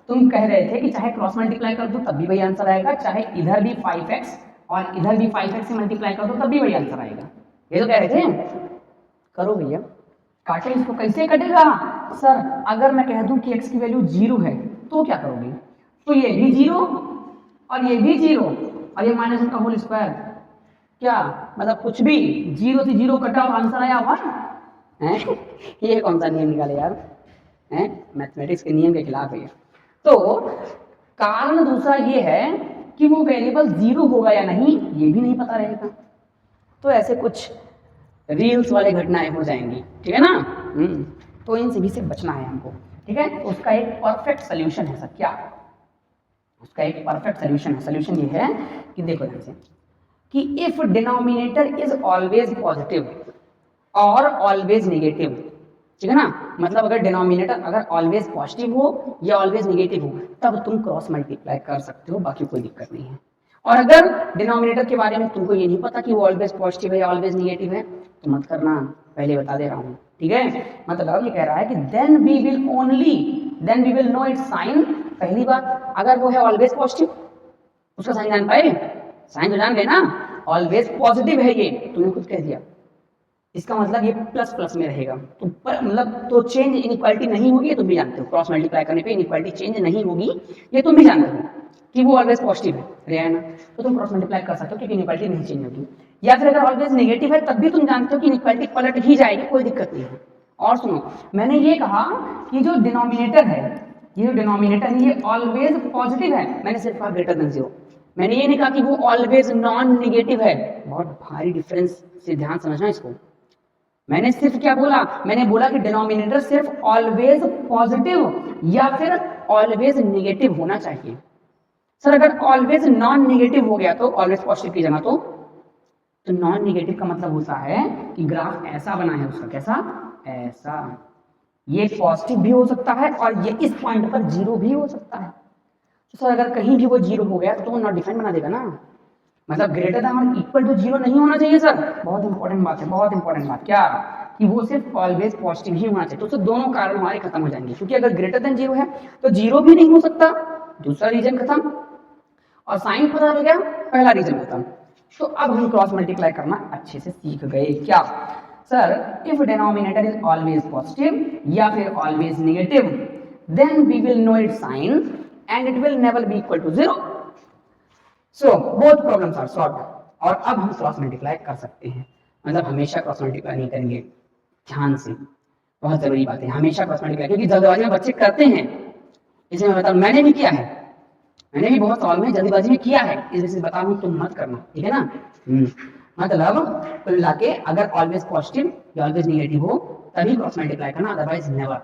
तुम कह रहे थे कि चाहे क्रॉस मल्टीप्लाई कर दो तब भी वही आंसर आएगा, चाहे इधर भी 5x और इधर भी 5x से मल्टीप्लाई कर दो तब भी वही आंसर आएगा, ये तो कह रहे थे। करो भैया, काटे इसको, कैसे कटेगा सर, अगर मैं कह दूं कि x की वैल्यू 0 है तो क्या करोगे, तो ये भी 0 और ये भी 0 और ये -1 का होल स्क्वायर, क्या मतलब कुछ भी 0 से 0 कटा और आंसर आया हुआ है, ये कौन सा नियम निकाले यार, हैं मैथमेटिक्स के नियम के खिलाफ है। तो कारण दूसरा ये है कि वो वेरिएबल 0 होगा या नहीं ये भी नहीं पता रहेगा, तो ऐसे कुछ रील्स वाले घटनाएं हो जाएंगी, ठीक है ना। तो इन सभी से बचना है हमको, ठीक है। तो उसका एक परफेक्ट सोल्यूशन है सर, क्या उसका एक परफेक्ट सोल्यूशन है, सोल्यूशन ये है कि देखो ध्यान से, कि if denominator is always positive और ऑलवेज नेगेटिव, ठीक है ना, मतलब अगर डिनोमिनेटर अगर ऑलवेज पॉजिटिव हो या ऑलवेज नेगेटिव हो तब तुम क्रॉस मल्टीप्लाई कर सकते हो, बाकी कोई दिक्कत नहीं है। और अगर डिनोमिनेटर के बारे में तुमको ये नहीं पता कि वो ऑलवेज पॉजिटिव है या ऑलवेज नेगेटिव है तो मत करना, पहले बता दे रहा हूँ, ठीक है। मतलब ये कह रहा है कि then we will know its sign. पहली बात, अगर वो है ऑलवेज पॉजिटिव उसका साइन जान पाए, साइन तो जान गए ना, ऑलवेज पॉजिटिव है ये तुमने खुद कह दिया, इसका मतलब ये प्लस प्लस में रहेगा, तो मतलब तो चेंज इनइक्वालिटी नहीं होगी, ये तुम भी जानते हो, क्रॉस मल्टीप्लाई करने पे इनइक्वालिटी चेंज नहीं होगी ये तुम भी जानते हो। कि वो ऑलवेज पॉजिटिव है ना, तो तुम क्रॉस मल्टीप्लाई कर सकते हो क्योंकि इनइक्वालिटी नहीं चेंज होगी। या फिर अगर ऑलवेज नेगेटिव है तब भी तुम जानते हो कि इनइक्वालिटी पलट ही जाएगी, कोई दिक्कत नहीं है। और सुनो, मैंने ये कहा कि जो डिनोमिनेटर है, ये जो डिनोमिनेटर है ये ऑलवेज पॉजिटिव है, मैंने सिर्फ कहा ग्रेटर देन 0। मैंने ये नहीं कहा कि वो ऑलवेज नॉन नेगेटिव है, बहुत भारी डिफरेंस से ध्यान समझना इसको। मैंने सिर्फ क्या बोला, मैंने बोला कि डिनोमिनेटर सिर्फ ऑलवेज पॉजिटिव या फिर ऑलवेज नेगेटिव होना चाहिए। सर अगर ऑलवेज नॉन नेगेटिव हो गया तो ऑलवेज पॉजिटिव की जगह तो नॉन नेगेटिव का मतलब होता है कि ग्राफ ऐसा बना है उसका, कैसा, ऐसा, ये पॉजिटिव भी हो सकता है और ये इस पॉइंट पर 0 भी हो सकता है। तो सर अगर कहीं भी वो 0 हो गया तो वो नॉट डिफाइंड बना देगा ना, मतलब ग्रेटर देन और इक्वल टू 0 नहीं होना चाहिए सर। बहुत इंपॉर्टेंट बात है, बहुत इंपॉर्टेंट बात, क्या कि वो सिर्फ ऑलवेज पॉजिटिव ही होना चाहिए। तो दोनों कारण हमारे खत्म हो जाएंगे, क्योंकि अगर ग्रेटर देन 0 है तो 0 भी नहीं हो सकता, दूसरा रीजन खत्म, और साइन पता हो गया, पहला रीजन खत्म। तो अब हम क्रॉस मल्टीप्लाई करना अच्छे से सीख गए। क्या sir, if denominator is always positive या फिर always negative, then we will know its sign and it will never be equal to 0। So both problems are solved. और अब हम क्रॉस मल्टीप्लाई कर सकते हैं, मतलब हमेशा क्रॉस मल्टीप्लाई नहीं करेंगे, ध्यान से, बहुत जरूरी बात है, हमेशा क्रॉस मल्टीप्लाई, क्योंकि जल्दबाजी में बच्चे करते हैं, इसे मैं बताऊं, मैंने भी किया है, मैंने भी बहुत सवाल में जल्दबाजी में किया है, इस वजह से बता रहा हूं, तुम मत करना, ठीक है ना। मतलब कुल मिला के अगर ऑलवेज पॉजिटिव या ऑलवेज नेगेटिव हो तभी क्रॉस मल्टीप्लाई करना, अदरवाइज नेवर।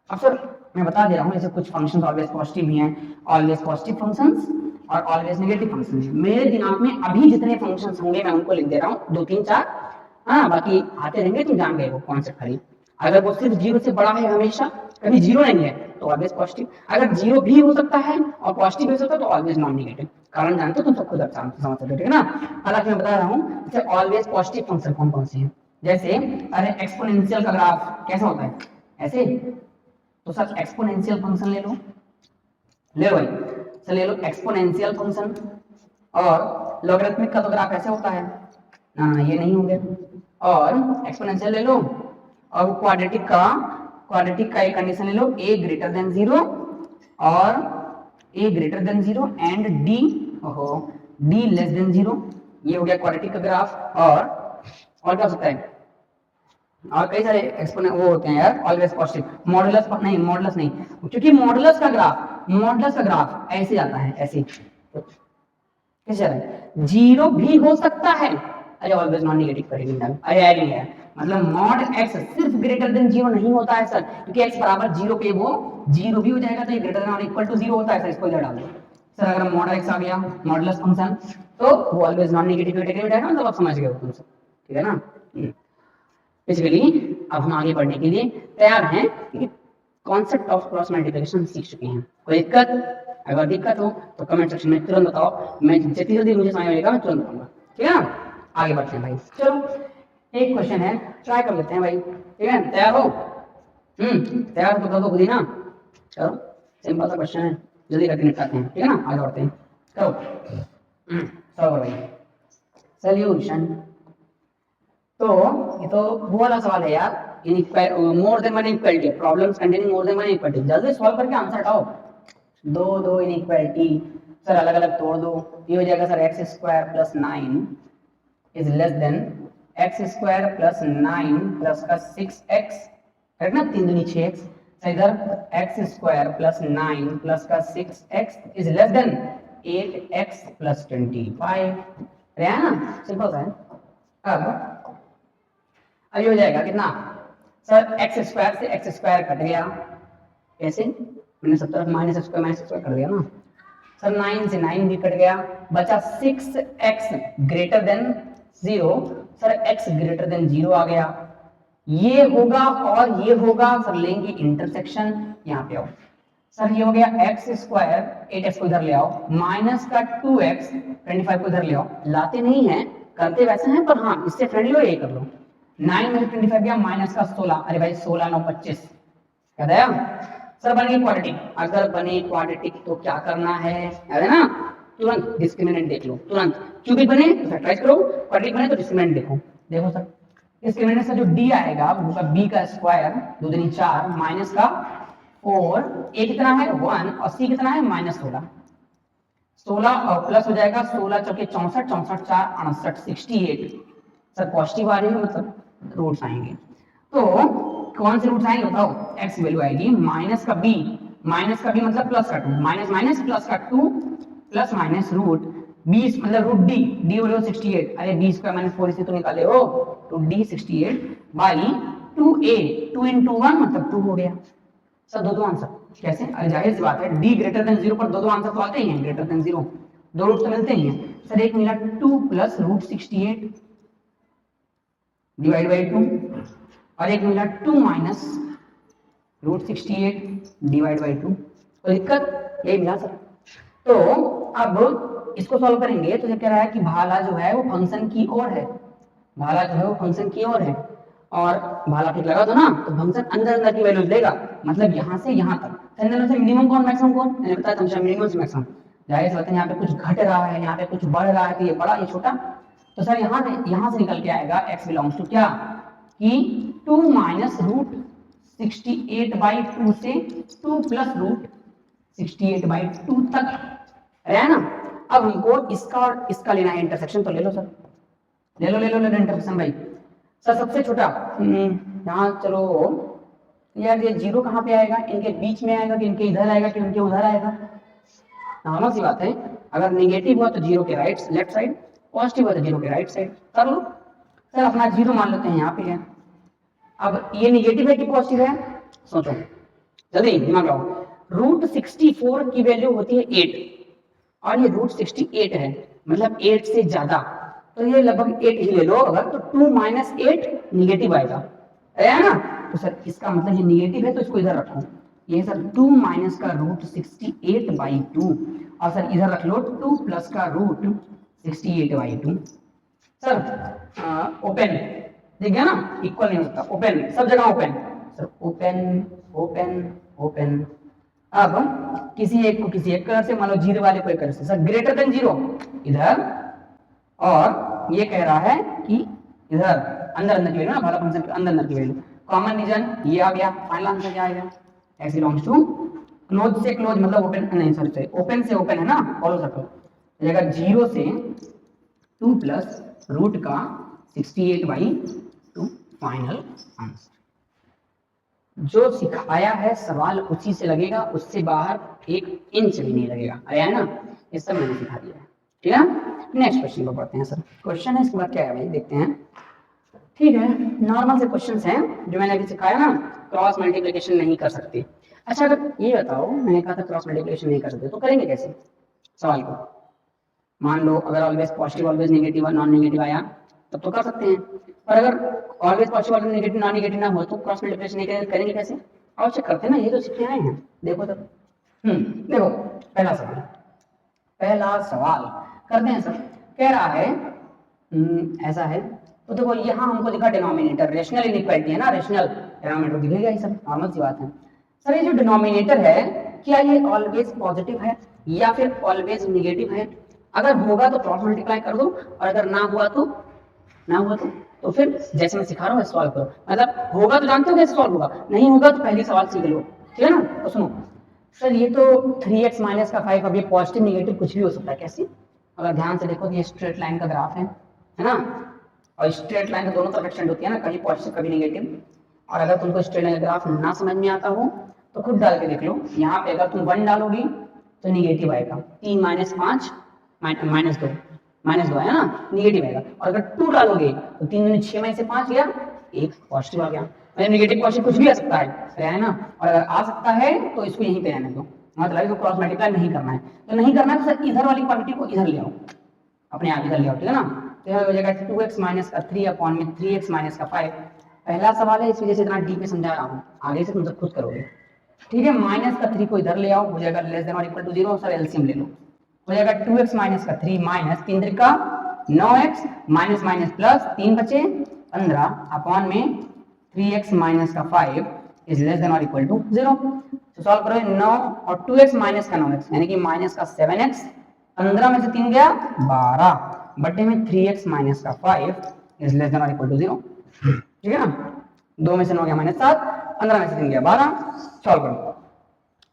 अब सर मैं बता दे रहा हूँ, जैसे कुछ फंक्शंस ऑलवेज पॉजिटिव भी हैं, ऑलवेज पॉजिटिव फंक्शंस और ऑलवेज नेगेटिव फंक्शंस। मेरे दिमाग में अभी जितने फंक्शंस होंगे मैं उनको लिख दे रहा हूँ, 2 3 4, हाँ बाकी आते रहेंगे, तुम जान गए वो कॉन्सेप्ट खाली। अगर वो सिर्फ 0 से बड़ा है हमेशा, कभी 0 नहीं है तो ऑलवेज पॉजिटिव, अगर 0 भी हो सकता है और पॉजिटिव भी हो सकता है तो ऑलवेज नॉन नेगेटिव। कारण जानते हो तुम, सब खुद समझ सकते हो, ठीक है ना। हालांकि मैं बता रहा हूँ जैसे ऑलवेज पॉजिटिव फंक्शन कौन कौन से हैं, जैसे अरे एक्सपोनेंशियल का ग्राफ कैसा होता है, ऐसे, तो सर एक्सपोनेंशियल फंक्शन ले लो, ले लो भाई, चल ले लो एक्सपोनेंशियल फंक्शन। और लॉगरिथमिक का तो ग्राफ ऐसे होता है, ना ये नहीं होंगे, और एक्सपोनेंशियल ले लो, और क्वाड्रेटिक का एक कंडीशन ले लो, a ग्रेटर देन 0 और a greater than 0 and d less than 0, ये हो गया क्वाड्रेटिक का ग्राफ। और क्या हो सकता है, और कई सारे एक्सपोनेंट वो होते हैं यार ऑलवेज पॉजिटिव, मॉडुलस नहीं, क्योंकि मॉडुलस का ग्राफ ऐसे आता है, ऐसे कैसे आता है, 0 भी हो सकता है, अरे ऑलवेज नॉन नेगेटिव करेंगे ना, अरे नहीं है, मतलब मॉड x सिर्फ ग्रेटर देन 0 नहीं होता है सर, क्योंकि x बराबर 0 पे वो 0 भी हो जाएगा तो ये ग्रेटर देन और इक्वल टू 0 होता है सर, इसको इधर डाल दो सर। अगर मॉड x आ गया मॉडुलस फंक्शन तो वो ऑलवेज नॉन नेगेटिव कैटेगरी में जाएगा, मतलब आप समझ गए हो तुम सब, ठीक है ना। बेसिकली अब हम आगे बढ़ने के लिए तैयार हैं, क्योंकि कॉन्सेप्ट ऑफ क्रॉस मल्टीप्लिकेशन सीख चुके हैं। कोई दिक्कत, अगर दिक्कत हो तो कमेंट सेक्शन में तुरंत बताओ, मैं जितनी जल्दी मुझे समझ आएगा मैं तुरंत बताऊंगा, ठीक है ना। आगे बढ़ते हैं भाई, चलो एक क्वेश्चन है, ट्राई कर लेते हैं भाई, ठीक है, तैयार हो? तैयार हो तो कर दो खुद ही ना, चलो सिंपल सा क्वेश्चन है, जल्दी करके निपटाते हैं, ठीक है ना, आगे बढ़ते हैं, करो सॉल्व भाई। सॉल्यूशन, तो ये तो वो वाला सवाल है यार, more than one equality, problems containing more than one equality, जल्दी सॉल्व करके आंसर हटाओ। दो इनइक्वालिटी सर अलग अलग तोड़ दो, ये हो जाएगा sir x square plus 9 is less than x square plus 9 plus का 6x, करेक्ट ना, 3 दूनी 6x, इधर x स्क्वायर प्लस 9 प्लस का 6x is less than 8x plus 25, है ना, सिंपल है। अब ये हो जाएगा कितना सर, x स्क्वायर से x स्क्वायर कट गया, कैसे, मैंने सब तरफ माइनस स्क्वायर कर दिया ना सर, 9 से 9 भी कट गया, बचा 6x greater than 0, sir x greater than 0 आ गया, ये होगा और ये होगा सर, लेंगे इंटरसेक्शन, यहाँ पे आओ सर, ये हो गया x स्क्वायर, 8x को इधर ले आओ, माइनस का 2x 25 को इधर ले आओ, लाते नहीं है, करते वैसे हैं पर हाँ इससे फ्रेंडली हो, ये कर लो, 9 में 25 गया, माइनस का 16, अरे भाई 16 9 25, याद आया सर, बनेगी क्वाड्रेटिक, अगर बने क्वाड्रेटिक तो क्या करना है, याद है ना, तुरंत डिस्क्रिमिनेंट देख लो, तुरंत क्यूबिक बने तो फैक्टराइज करो, क्वाड्रेटिक बने तो डिस्क्रिमिनेंट देखो, देखो सर डिस्क्रिमिनेंट से जो d आएगा वो होगा b का स्क्वायर 2 दूनी 4 माइनस का 4, a कितना है 1 और c कितना है -16, 16 और प्लस हो जाएगा 16 चौके 64, 64 4 68, 68 सर पॉजिटिव आ रही है, मतलब रूट्स आएंगे। तो कौन से रूट्स आएंगे बताओ? एक्स वैल्यू आएगी माइनस का बी मतलब प्लस का 2, माइनस माइनस प्लस का 2 प्लस माइनस रूट 20 मतलब रूट डी, डी बोलो 68, अरे बी स्क्वायर माइनस 4 इसे तो निकाले हो, root D 68 by 2a, 2 into 1 मतलब 2 हो गया सर। दो आंसर कैसे? अरे जाहिर सी बात है d ग्रेटर देन 0 पर दो आंसर तो आते ही हैं, ग्रेटर देन 0 दो रूट तो मिलते ही हैं सर। एक मिला 2 प्लस रूट 68 डिवाइड बाई 2 और एक मिला 2 माइनस रूट 68 डिवाइड बाई 2। तो दिक्कत यही मिला सर। तो अब इसको सॉल्व करेंगे तो ये कह रहा है कि भाला जो है वो फंक्शन की ओर है, भाला जो है वो फंक्शन की ओर है और भाला ठीक लगा दो ना, तो फंक्शन अंदर अंदर की वैल्यूज लेगा, मतलब यहाँ से यहाँ तक। अंदर से मिनिमम कौन मैक्सिमम कौन? मैंने बताया था मिनिमम से मैक्सिमम। जाहिर सी बात है यहाँ पे कुछ घट रहा है, यहाँ पे कुछ बढ़ रहा है, तो ये बड़ा ये छोटा, तो सर यहाँ से निकल के आएगा x बिलोंग्स टू क्या कि 2 माइनस रूट 68 बाई 2 से 2 प्लस रूट 68 बाई 2 तक है ना। अब हमको इसका और इसका लेना है इंटरसेक्शन, तो ले लो सर, ले लो इंटरसेक्शन भाई। सर सबसे छोटा यहाँ चलो यार, ये जीरो कहाँ पे आएगा? इनके बीच में आएगा कि इनके इधर आएगा कि इनके उधर आएगा? नॉर्मल सी बात है, अगर नेगेटिव हुआ तो जीरो के राइट लेफ्ट साइड, पॉजिटिव हुआ तो जीरो के राइट साइड। कर लो सर, अपना जीरो मान लेते हैं यहाँ पे है। अब ये नेगेटिव है कि पॉजिटिव है? सोचो जल्दी दिमाग लगाओ। रूट 64 की वैल्यू होती है 8 और ये रूट 68 है, मतलब 8 से ज्यादा, तो ये लगभग 8 ही ले लो अगर, तो 2 माइनस 8 निगेटिव आएगा है ना। तो सर इसका मतलब ये निगेटिव है, तो इसको इधर रखो, ये सर 2 माइनस का रूट 68 बाई 2 और सर इधर रख लो 2 प्लस का रूट 68 बाई 2। सर ओपन देख गया ना, इक्वल नहीं हो सकता, ओपन सब जगह open sir, open open open. अब किसी एक को किसी एक कलर से, मान लो जीरो वाले को एक कलर से, सर ग्रेटर देन जीरो इधर, और ये कह रहा है कि इधर अंदर अंदर की वैल्यू ना, भाला फंक्शन के अंदर अंदर की वैल्यू। कॉमन रीजन ये आ गया, फाइनल आंसर क्या आएगा? x बिलोंग्स टू क्लोज से क्लोज मतलब ओपन नहीं सॉरी ओपन से ओपन है ना, फॉलो सर्कल, जगह जीरो से 2 प्लस रूट का 68 बाई 2 फाइनल आंसर। जो सिखाया है सवाल उसी से लगेगा, उससे बाहर 1 इंच भी नहीं लगेगा, आया है ना, ये सब मैंने सिखा दिया है। ठीक है, नेक्स्ट क्वेश्चन को पढ़ते हैं सर। क्वेश्चन है इसके बाद क्या है भाई, देखते हैं। ठीक है, नॉर्मल से क्वेश्चंस हैं जो मैंने अभी सिखाया ना, क्रॉस मल्टीप्लिकेशन नहीं कर सकते। अच्छा अगर ये बताओ, मैंने कहा था क्रॉस मल्टीप्लिकेशन नहीं कर सकते, तो करेंगे कैसे सवाल को? मान लो अगर ऑलवेज पॉजिटिव ऑलवेज नेगेटिव और नॉन नेगेटिव आया तब तो कर सकते हैं, पर अगर always positive always negative non negative ना हो तो क्रॉस मल्टीप्लिकेशन नहीं करेंगे कैसे? और चेक करते हैं ना, ये तो सीखने आए हैं। देखो तब देखो पहला सवाल करते हैं सर। कह रहा है ऐसा है, तो देखो यहाँ हमको दिखा डिनोमिनेटर, रेशनल इनइक्वालिटी है ना, रेशनल डिनोमिनेटर दिखेगा, ये सब नॉर्मल सी बात है। सर ये जो डिनोमिनेटर है क्या ये ऑलवेज पॉजिटिव है या फिर ऑलवेज नेगेटिव है? अगर होगा तो क्रॉस मल्टीप्लाई कर दो, और अगर ना हुआ तो फिर जैसे मैं सिखा रहा हूँ सॉल्व करो। मतलब होगा तो जानते हो कैसे सॉल्व होगा, नहीं होगा तो पहले सवाल सीख लो, ठीक है ना। तो सुनो सर, ये तो 3x माइनस का 5, अब ये पॉजिटिव नेगेटिव कुछ भी हो सकता है, कैसे? अगर ध्यान से देखो तो ये स्ट्रेट लाइन का ग्राफ है ना, और स्ट्रेट लाइन का दोनों तरफ एक्सटेंड होती है ना, कभी पॉजिटिव कभी नेगेटिव। और अगर तुमको स्ट्रेट लाइन का ग्राफ ना समझ में आता हो तो खुद डाल के देख लो। यहाँ पे अगर तुम 1 डालोगी तो नेगेटिव आएगा, 3 माइनस 5 माइनस 2 है ना, नेगेटिव आएगा। और अगर 2 डालोगे तो 3 दूनी 6 में से 5 गया, 1 पॉजिटिव आ गया। मतलब नेगेटिव पॉजिटिव कुछ भी आ सकता है ना, और अगर आ सकता है तो इसको यहीं पे रहने दो, मतलब इसको क्रॉस मल्टीप्लाई नहीं करना है। तो नहीं करना है तो सर इधर वाली क्वांटिटी को इधर ले आओ, अपने आप इधर ले आओ, ठीक है ना। तो यह हो जाएगा 2x माइनस का 3 अपॉन में 3x माइनस का 5। पहला सवाल है इस वजह से इतना डीप में समझा रहा हूँ, आगे से तुम सब खुद करोगे, ठीक है। माइनस का 3 को इधर ले आओ, हो जाएगा लेस देन और इक्वल टू 0, सर एलसीएम ले लो, हो जाएगा 2x माइनस का 3 माइनस 3 का 9x माइनस माइनस प्लस 3 बचे 15 अपॉन में 3x माइनस का 5 इज लेस देन और इक्वल टू 0। तो सॉल्व करो 9 और 2x माइनस का 9x यानी कि माइनस का 7x, 15 में से 3 गया 12 बटे में 3x माइनस का 5 इज लेस देन और इक्वल टू 0, ठीक है ना। 2 में से 9 गया माइनस 7, 15 में से 3 गया 12। सॉल्व करो।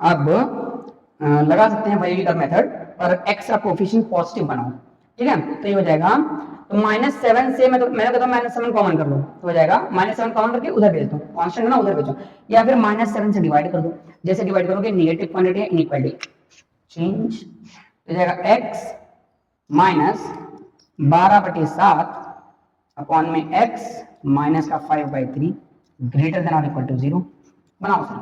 अब लगा सकते हैं भाई का मेथड, और x का कोफिशिएंट पॉजिटिव बनाओ, ठीक है। तो ये हो जाएगा, तो -7 से मैं कहता हूँ -7 कॉमन कर लो, तो हो जाएगा -7 कॉमन करके उधर भेज दो, कांस्टेंट है ना उधर भेजो, या फिर -7 से डिवाइड कर दो। जैसे डिवाइड करोगे नेगेटिव क्वांटिटी है इनइक्वालिटी चेंज, हो जाएगा x -12/7 अपॉन में x माइनस का 5/3 ग्रेटर देन और इक्वल टू 0 बनाओ सर।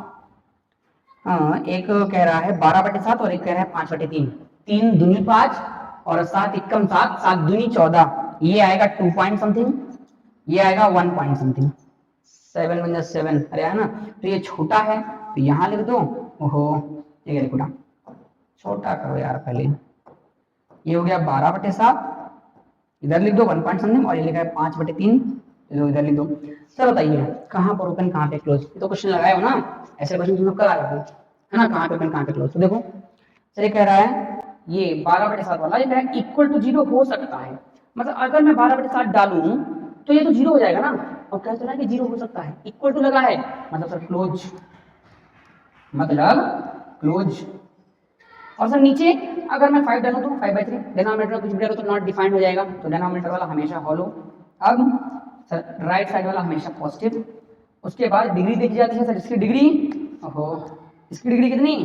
हाँ, एक कह रहा है 12/7 और एक कह रहा है 5/3, 3 दूनी 5 और 7 एकम 7, 7 दूनी 14, ये आएगा 2 पॉइंट समथिंग, ये आएगा 1 पॉइंट समथिंग, 7 × 7 अरे है ना। तो ये छोटा है तो यहाँ लिख दो, ओहो ये लिखो ना, छोटा करो यार पहले, ये हो गया 12/7, इधर लिख दो 1 पॉइंट समथिंग, और ये लिखा है 5/3, तो इधर लिख दो। सर बताइए कहाँ पर ओपन कहाँ पे क्लोज, ये तो क्वेश्चन लगाए हो ना, ऐसे क्वेश्चन तुम लोग कल आए थे है ना, कहाँ पे ओपन कहाँ पे क्लोज। तो देखो सर ये कह रहा है ये 12/7 वाला, ये कह रहा है इक्वल टू 0 हो सकता है, मतलब अगर मैं 12/7 डालूं तो ये तो 0 हो जाएगा ना, और कह रहा है कि 0 हो सकता है, इक्वल टू लगा है मतलब सर क्लोज, मतलब क्लोज। और सर नीचे अगर मैं 5 डालूं तो 5/3, डिनोमिनेटर कुछ भी डालो तो नॉट डिफाइंड हो जाएगा, तो डिनोमिनेटर वाला हमेशा हॉलो। अब सर राइट साइड वाला हमेशा पॉजिटिव, उसके बाद डिग्री देखी जाती है सर, इसकी डिग्री, ओहो इसकी डिग्री कितनी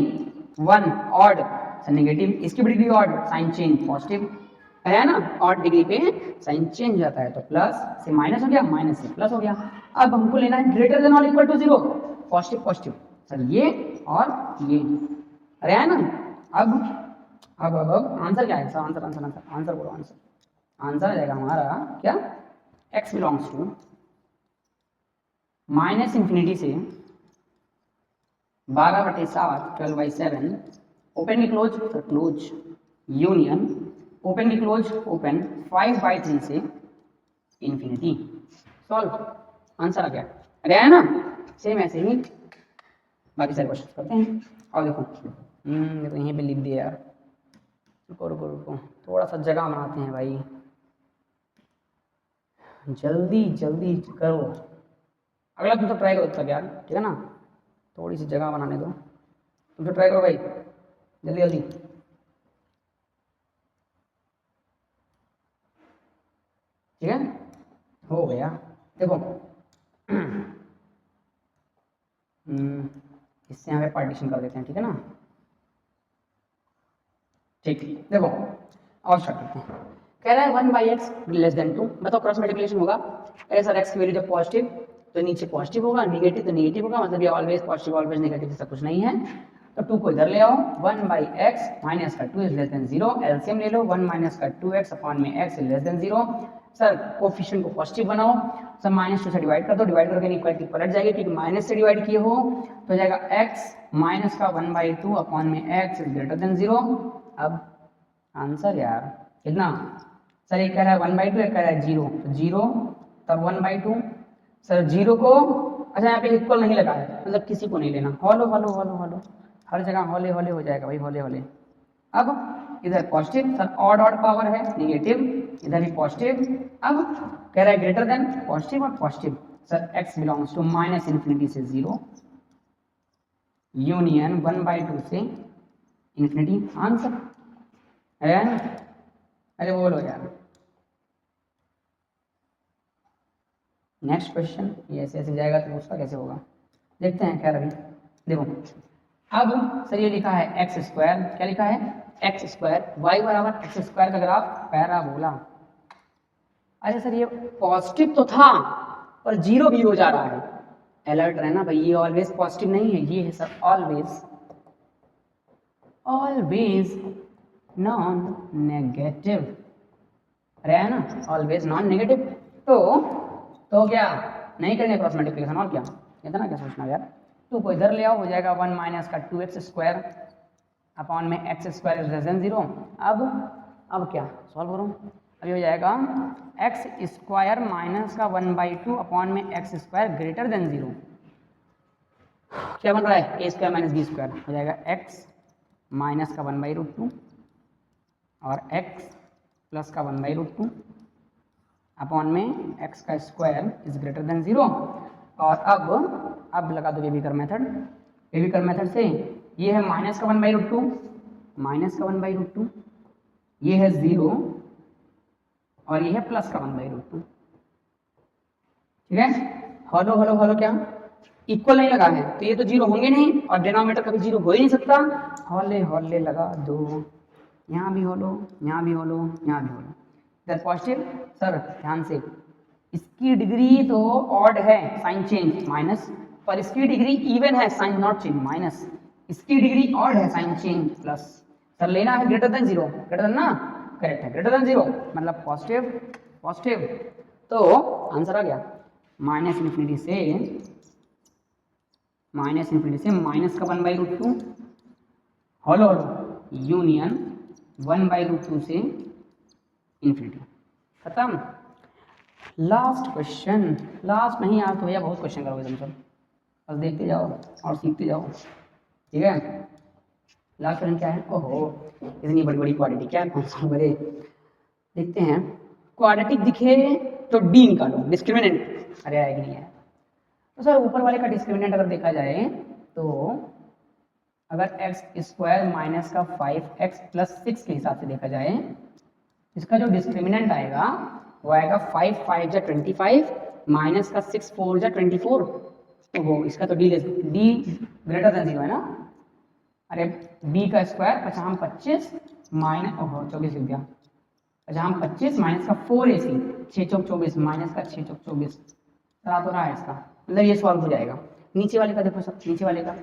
1 ऑड सर नेगेटिव, इसकी degree odd sign change positive है ना, ऑड डिग्री पे साइन चेंज जाता है, तो प्लस से माइनस हो गया, माइनस से प्लस हो गया। अब हमको लेना है ग्रेटर देन और equal to 0, positive positive sir ये और ये, अरे है ना। अब आंसर क्या है sir, answer answer answer answer बोलो, आंसर आंसर आ जाएगा हमारा क्या, x बिलोंग्स टू -∞ से 12/7 12/7 ओपन की क्लोज तो क्लोज यूनियन ओपन की क्लोज ओपन 5/3 से इन्फिनिटी, सॉल्व आंसर आ गया। अरे है ना, सेम ऐसे ही बाकी सारे क्वेश्चन करते हैं। और देखो तो यहीं पे लिख दिया यार, रुको रुको रुको थोड़ा सा जगह बनाते हैं भाई, जल्दी जल्दी करो, अगला तुम तो ट्राई करो तब यार, ठीक है ना, थोड़ी सी जगह बनाने दो, तुम तो ट्राई करो भाई जल्दी जल्दी। ठीक है हो गया, देखो इससे यहाँ पे पार्टीशन कर देते हैं, ठीक है ना, ठीक देखो और स्टार्ट करते हैं। कह रहा है 1/x < 2, बताओ क्रॉस मल्टीप्लिकेशन होगा, अरे सर x की वैल्यू जब पॉजिटिव तो नीचे पॉजिटिव होगा, नेगेटिव तो नेगेटिव होगा, मतलब ये ऑलवेज पॉजिटिव ऑलवेज नेगेटिव ऐसा कुछ नहीं है। तो 2 को इधर ले आओ, 1/x माइनस का 2 < 0, एलसीएम ले लो, 1 माइनस का 2x अपॉन में x < 0। सर कोफिशिएंट को पॉजिटिव बनाओ, सर -2 से डिवाइड कर दो, डिवाइड करके इक्वलिटी पलट जाएगी क्योंकि माइनस से डिवाइड किए हो, तो हो जाएगा x माइनस का 1/2 अपॉन में x < 0। अब आंसर यार कितना, सर एक कह रहा है 1/2, एक कह रहा है 0, तो 0 तब 1/2, सर 0 को अच्छा यहाँ पे इक्वल नहीं लगा है, मतलब किसी को नहीं लेना, हॉलो हॉलो हॉलो हॉलो हर जगह हॉले हॉले हो जाएगा भाई, हॉले हॉले। अब इधर positive, sir odd odd power है नेगेटिव, इधर भी पॉजिटिव, अब कह रहा है ग्रेटर देन पॉजिटिव और positive, sir x belongs to -∞ से 0 यूनियन 1/2 से इन्फिनिटी, आंसर है ना। अरे बोलो यार, नेक्स्ट क्वेश्चन, ये ऐसे ऐसे जाएगा तो उसका कैसे होगा, देखते हैं। खैर अभी देखो, अब सर ये लिखा है x², क्या लिखा है x², y बराबर x² का ग्राफ पैराबोला। अरे सर ये पॉजिटिव तो था पर 0 भी हो जा रहा है, अलर्ट रहना भाई, ये ऑलवेज पॉजिटिव नहीं है, ये है sir always always non negative, है ना, ऑलवेज नॉन नेगेटिव। तो क्या नहीं करेंगे क्रॉस मल्टीप्लिकेशन, और क्या इतना क्या सोचना यार। 2 को इधर ले आओ, हो जाएगा 1 माइनस का 2x² अपॉन में x² < 0। अब क्या सॉल्व करो, अभी हो जाएगा x² माइनस का 1/2 अपॉन में x² ग्रेटर देन 0, क्या बन रहा है a² माइनस b² हो जाएगा x माइनस का 1/√2 और x प्लस का 1/√2 अपॉन में x का स्क्वायर इज ग्रेटर देन 0। और अब लगा दो बेबीकर मेथड, बेबीकर मेथड से ये है माइनस का 1/√2 माइनस का 1/√2, ये है 0 और ये है प्लस का 1/√2। ठीक है, हॉलो हॉलो हॉलो क्या इक्वल नहीं लगा है तो ये तो 0 होंगे नहीं और डिनोमिनेटर कभी 0 हो ही नहीं सकता। हॉले हॉले लगा दो, यहाँ भी हॉलो, यहाँ भी हॉलो, यहाँ भी हॉलो। इधर पॉजिटिव सर ध्यान से, इसकी डिग्री तो ऑड है साइन चेंज माइनस, पर इसकी डिग्री इवन है साइन नॉट चेंज माइनस, इसकी डिग्री ऑड है साइन चेंज प्लस। सर लेना है ग्रेटर देन 0, ग्रेटर देन ना, करेक्ट है ग्रेटर देन 0 मतलब पॉजिटिव पॉजिटिव, तो आंसर आ गया माइनस इन्फिनिटी से माइनस का 1/√2 हॉलो हॉलो यूनियन 1/√2 से इन्फिनिटी, खत्म। लास्ट क्वेश्चन, लास्ट नहीं आज तो भैया बहुत क्वेश्चन करोगे तुम सब, बस देखते जाओ और सीखते जाओ। ठीक है, लास्ट क्वेश्चन क्या है? ओहो इतनी बड़ी बड़ी क्वाड्रेटिक क्या है बड़े, देखते हैं। क्वाड्रेटिक दिखे तो डी निकालो, डिस्क्रिमिनेंट अरे आएगी नहीं है। तो सर ऊपर वाले का डिस्क्रिमिनेंट अगर देखा जाए तो अगर x² माइनस का 5x प्लस 6 के हिसाब से देखा जाए, इसका जो डिस्क्रिमिनेंट आएगा वो आएगा 5 5 जा 25 माइनस का 6 4 जा 24। तो वो इसका तो डी ग्रेटर देन 0 है ना, अरे b का स्क्वायर 25 माइनस 24 लिख दिया, 25 माइनस का 4ac 6 चौक 24 माइनस का 6 चौक 24 तो रहा है इसका, मतलब ये सॉल्व हो जाएगा। नीचे वाले का देखो सब, नीचे वाले का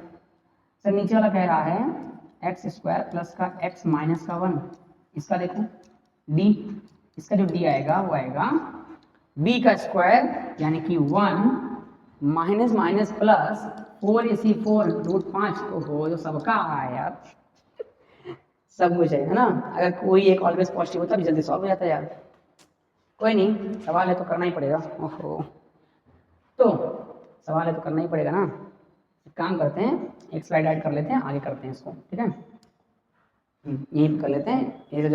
सर नीचे वाला कह रहा है x² प्लस का x माइनस का 1, इसका देखो d, इसका जो d आएगा वो आएगा b का स्क्वायर यानी कि 1 माइनस माइनस प्लस 4ac 4√5। ओहो जो सबका है यार, सब कुछ है ना, अगर कोई एक ऑलवेज पॉजिटिव होता भी जल्दी सॉल्व हो जाता है यार। कोई नहीं, सवाल है तो करना ही पड़ेगा। ओहो तो सवाल है तो करना ही पड़ेगा ना, एक काम करते हैं एक स्लाइड ऐड कर लेते हैं, आगे करते हैं इसको। ठीक है यही कर लेते हैं, यही तो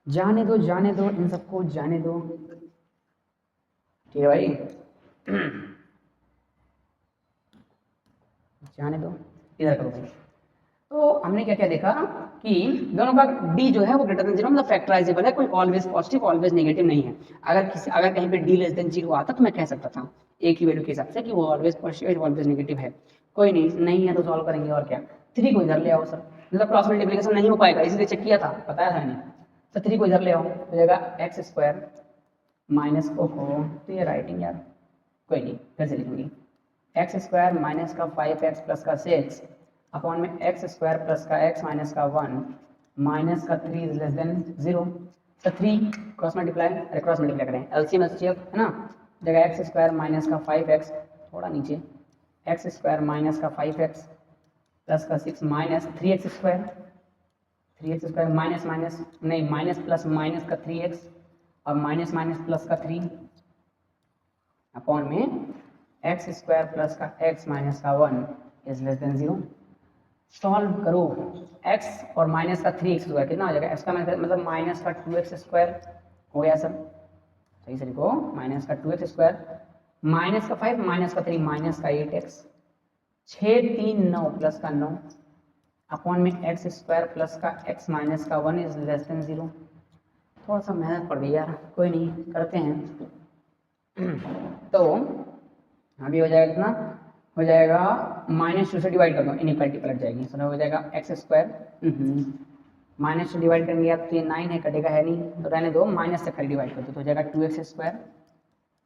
जाने दो जाने दो इन सबको जाने दो। ठीक है भाई जाने दो, इधर करो भाई। तो हमने क्या क्या देखा कि दोनों का d जो है वो ग्रेटर देन 0 मतलब फैक्टराइजेबल है, कोई ऑलवेज पॉजिटिव ऑलवेज नेगेटिव नहीं है। अगर कहीं पे d लेस देन 0 आता तो मैं कह सकता था एक ही वैल्यू के हिसाब से कि वो ऑलवेज पॉजिटिव ऑलवेज नेगेटिव है। कोई नहीं है तो सॉल्व करेंगे और क्या। 3 को इधर ले आओ सर, मतलब क्रॉस मल्टीप्लिकेशन नहीं हो पाएगा इसलिए चेक किया था, बताया था मैंने। तो 3 को इधर ले आओ, हो जाएगा x² माइनस ओहो तो ये राइटिंग यार कोई नहीं फिर से लिखूंगी, x² माइनस का 5x प्लस का 6 अपॉन में x² प्लस का x माइनस का 1 माइनस का 3 इज लेस देन 0। तो 3 क्रॉस मल्टीप्लाई करें एलसीएम एचसीएफ है ना, जगह x² माइनस का 5x थोड़ा नीचे x² माइनस का 5x प्लस का 6 माइनस 3x² माइनस माइनस नहीं माइनस प्लस माइनस का 3x और माइनस माइनस प्लस का 3 अपॉन में x² प्लस का x माइनस का 1 इज लेस देन 0। सॉल्व करो x और माइनस का 3x² कितना हो जाएगा, x का मतलब माइनस का 2x² हो गया सर, सही से लिखो माइनस का 2x² माइनस का 5 माइनस का 3 माइनस का 8x 6 3 9 प्लस का 9 अपॉन में x² प्लस का x माइनस का 1 इज लेस देन 0। थोड़ा सा मेहनत पड़ गई यार, कोई नहीं करते हैं। तो अभी हो जाएगा कितना, हो जाएगा -2 से डिवाइड कर दो, इनइक्वालिटी पलट जाएगी। सो हो जाएगा x² -2 डिवाइड करेंगे आप तो ये 9 है, कटेगा है नहीं तो रहने दो, माइनस से खाली डिवाइड कर दो तो हो जाएगा 2x²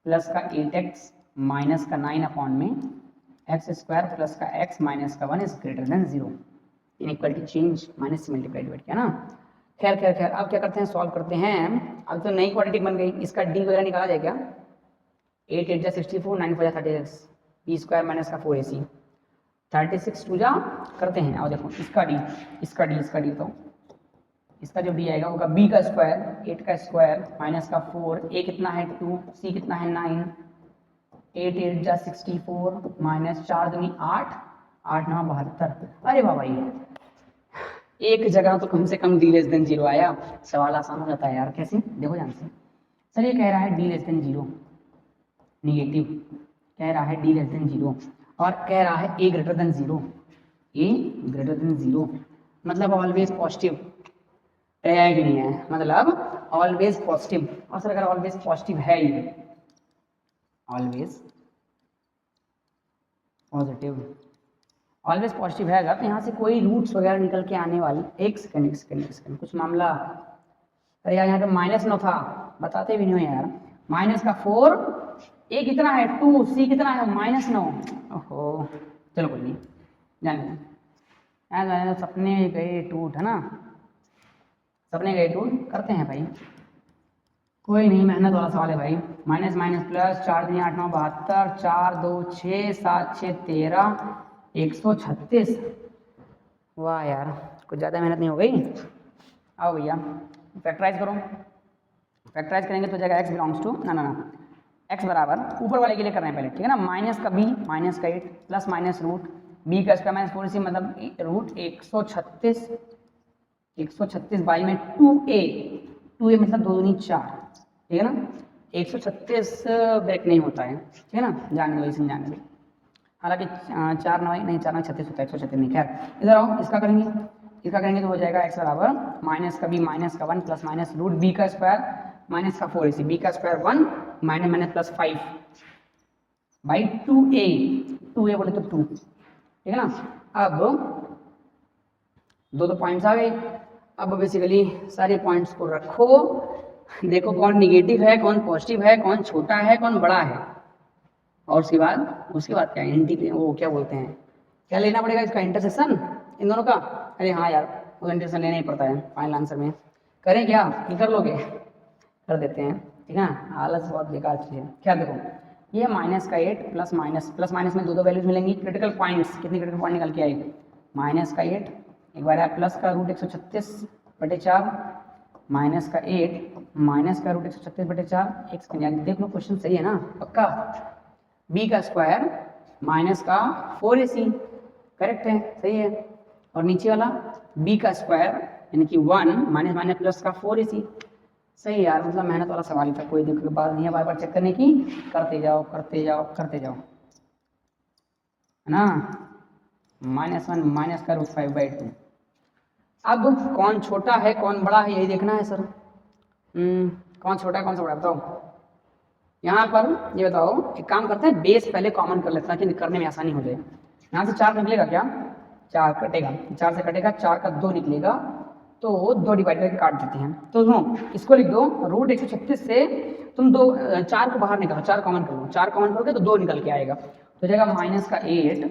प्लस का 8x माइनस का 9 अपॉन में x² प्लस का x माइनस का 1 is greater than 0। Inequality change minus से मल्टीप्लाई डिवाइड किया ना। खैर अब क्या करते हैं, सॉल्व करते हैं। अब तो नई क्वाड्रेटिक बन गई, इसका d वगैरह निकाला जाए क्या, 8 8 जा 64 9 4 जा 36 b² माइनस का 4ac 36 2 जा करते हैं। और देखो इसका d तो इसका जो d आएगा होगा b का स्क्वायर 8 का स्क्वायर माइनस का 4 a कितना है 2 c कितना है 9 8 8 जा 64 माइनस 4 दूनी 8 8 9 72। अरे वाह भाई एक जगह तो कम से कम d लेस देन 0 आया, सवाल आसान हो जाता है यार। कैसे देखो ध्यान से, सर ये कह रहा है d लेस देन 0 निगेटिव, कह रहा है d लेस देन 0 और कह रहा है a greater than 0 a greater than 0। मतलब ऑलवेज पॉजिटिव है कि नहीं है, मतलब ऑलवेज पॉजिटिव। और सर अगर ऑलवेज पॉजिटिव है ये, ऑलवेज पॉजिटिव, ऑलवेज पॉजिटिव है अगर, तो यहाँ से कोई रूट्स वगैरह निकल के आने वाली, एक सेकंड कुछ मामला, अरे यार यहाँ पे -9 था, बताते भी नहीं हो यार, माइनस का 4, ए कितना है 2, सी कितना है -9, ओहो चलो कोई नहीं, जाने यार सपने गए टूट, है ना, सपने गए टूट, करते हैं भाई, कोई नहीं, मेहनत वाला सवाल है भाई। माइनस माइनस प्लस, 4 दूनी 8 9 72, 4 2 6 7 6 13, 136, वाह यार कुछ ज़्यादा मेहनत नहीं हो गई। आओ भैया फैक्टराइज करो, फैक्टराइज करेंगे तो जाएगा x बिलोंग्स टू ना x बराबर ऊपर वाले के लिए करना है पहले, ठीक है ना, माइनस का b माइनस का 8 प्लस माइनस रूट b का स्क्वायर माइनस 4c मतलब रूट 136 बाई में 2a मतलब 2 दूनी 4, ठीक है ना, 136 ब्रेक नहीं होता है, ठीक है ना, जाने दो इसे, जाने दो, हालांकि 4 9 नहीं 4 9 36 होता है, 136 नहीं, खैर इधर आओ, इसका करेंगे तो हो जाएगा x बराबर माइनस का b माइनस का 1 प्लस माइनस रूट b का स्क्वायर माइनस का 4 इसी b का square 1 minus minus plus 5 by 2a बोले तो 2, ठीक है ना। अब दो पॉइंट्स आ गए, अब बेसिकली सारे पॉइंट्स को रखो, देखो कौन निगेटिव है, कौन पॉजिटिव है, कौन छोटा है, कौन बड़ा है, और उसके बाद क्या इंटीग्रेशन, वो क्या बोलते हैं, क्या लेना पड़ेगा इसका इंटरसेक्शन इन दोनों का। अरे हाँ यार वो इंटरसेक्शन लेना ही पड़ता है फाइनल आंसर में, करें क्या कि कर लोगे, कर देते हैं, ठीक है ना, आलस बहुत बेकार चीज़ है। क्या देखो ये माइनस का 8 प्लस माइनस में दो वैल्यूज मिलेंगी, क्रिटिकल पॉइंट्स, कितने क्रिटिकल पॉइंट निकल के आएगी, माइनस का 8 एक बार प्लस का रूट 136/4 माइनस का 8 माइनस का रूट 136/4 एक सेकंड देख लो क्वेश्चन सही है ना पक्का, b का स्क्वायर माइनस का 4ac करेक्ट है, सही है, और नीचे वाला b का स्क्वायर यानी कि 1 माइनस माइनस प्लस का 4ac, सही यार, मतलब मेहनत वाला सवाल ही था, कोई दिक्कत की बात नहीं है, बार बार चेक करने की, करते जाओ है ना, -1 माइनस का रूट 5/2। अब कौन छोटा है कौन बड़ा है यही देखना है सर, कौन छोटा है कौन सा बड़ा बताओ, यहाँ पर ये बताओ, एक काम करते हैं बेस पहले कॉमन कर लेते हैं ताकि करने में आसानी हो जाए। यहाँ से 4 निकलेगा क्या, 4 कटेगा, 4 से कटेगा, 4 का 2 निकलेगा, तो 2 डिवाइड करके काट देते हैं, तो सुनो इसको लिख दो, रूट 136 से तुम 4 को बाहर निकालो, 4 कॉमन कर लो, 4 कॉमन करोगे तो 2 निकल के आएगा, तो जाएगा माइनस का 8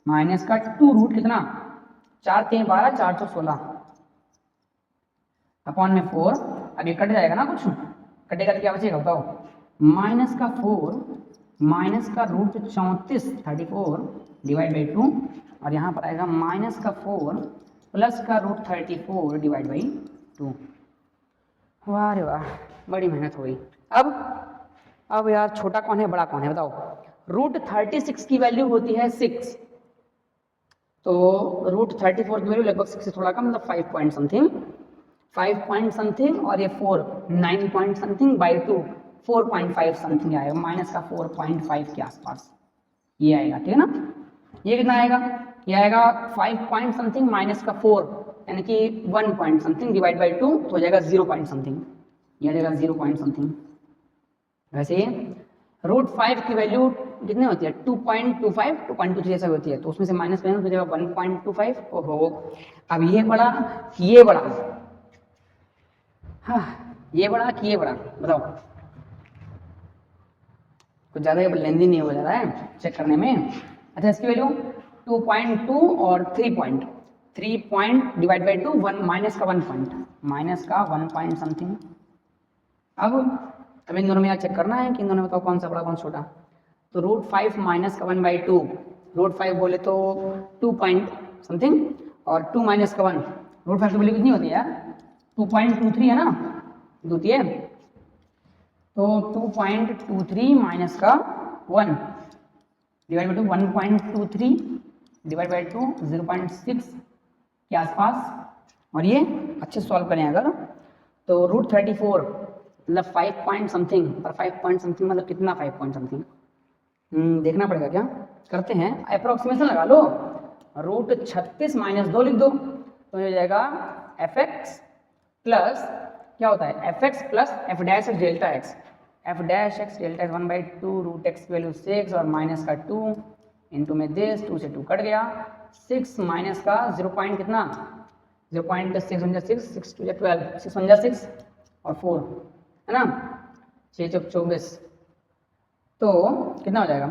माइनस का 2 रूट कितना 4 3 12 4 4 16 अपॉन में 4, अब ये कट जाएगा ना, कुछ कटेगा तो क्या बचेगा बताओ, माइनस का 4 माइनस का रूट 34 डिवाइड बाई 2, और यहाँ पर आएगा माइनस का 4 प्लस का रूट 34 डिवाइड बाई 2। वाह रे वाह बड़ी मेहनत हो गई। अब यार छोटा कौन है बड़ा कौन है बताओ, रूट 36 की वैल्यू होती है 6, तो रूट 34 की वैल्यू लगभग 6 से थोड़ा कम, मतलब 5 पॉइंट समथिंग, और ये 4 9 पॉइंट समथिंग बाई 2 4.5 समथिंग आएगा, माइनस का 4.5 के आसपास ये आएगा, ठीक है ना, ये कितना आएगा, ये आएगा 5 पॉइंट समथिंग माइनस का 4 यानी कि 1 पॉइंट समथिंग डिवाइड बाई 2 तो हो जाएगा 0 पॉइंट समथिंग, ये आ जाएगा 0 पॉइंट समथिंग। वैसे रूट 5 की वैल्यू कितनी होती है 2.25 2.23 ऐसा होती है, तो उसमें से माइनस करेंगे तो जाएगा 1.25। ओहो अब ये बड़ा हाँ ये बड़ा कि ये बड़ा बताओ, कुछ ज़्यादा लेंदी नहीं हो जा रहा है चेक करने में। अच्छा इसकी वैल्यू 2.2 और 3 पॉइंट डिवाइड बाई 2 1 माइनस का 1 पॉइंट समथिंग। अब इन दोनों में यार चेक करना है कि इन दोनों में बताओ कौन सा बड़ा कौन छोटा, तो रूट 5 माइनस का 1/2 रूट 5 बोले तो 2 पॉइंट समथिंग, और 2 माइनस का 1 रूट 5 की वैल्यू कितनी होती है यार 2.23 है ना द्वितीय, तो 2.23 माइनस का 1 डिवाइड बाई 2 1.23 डिवाइड बाई 2 0.6 के आसपास, और ये अच्छे से सॉल्व करें अगर तो रूट 34 मतलब 5 पॉइंट समथिंग, और 5 पॉइंट समथिंग मतलब कितना 5 पॉइंट समथिंग देखना पड़ेगा, क्या करते हैं अप्रोक्सीमेशन लगा लो, रूट 36 माइनस 2 लिख दो, तो ये हो जाएगा एफ एक्स प्लस क्या होता है f x plus f dash x delta x, f dash x delta x 1/2 root x की वैल्यू 6 और माइनस का 2 इंटू में दिस 2 से 2 कट गया, 6 माइनस का 0 पॉइंट कितना 0.6 1 6 6 2 12 6 1 6 और 4 है ना 6 चौक 24 तो कितना हो जाएगा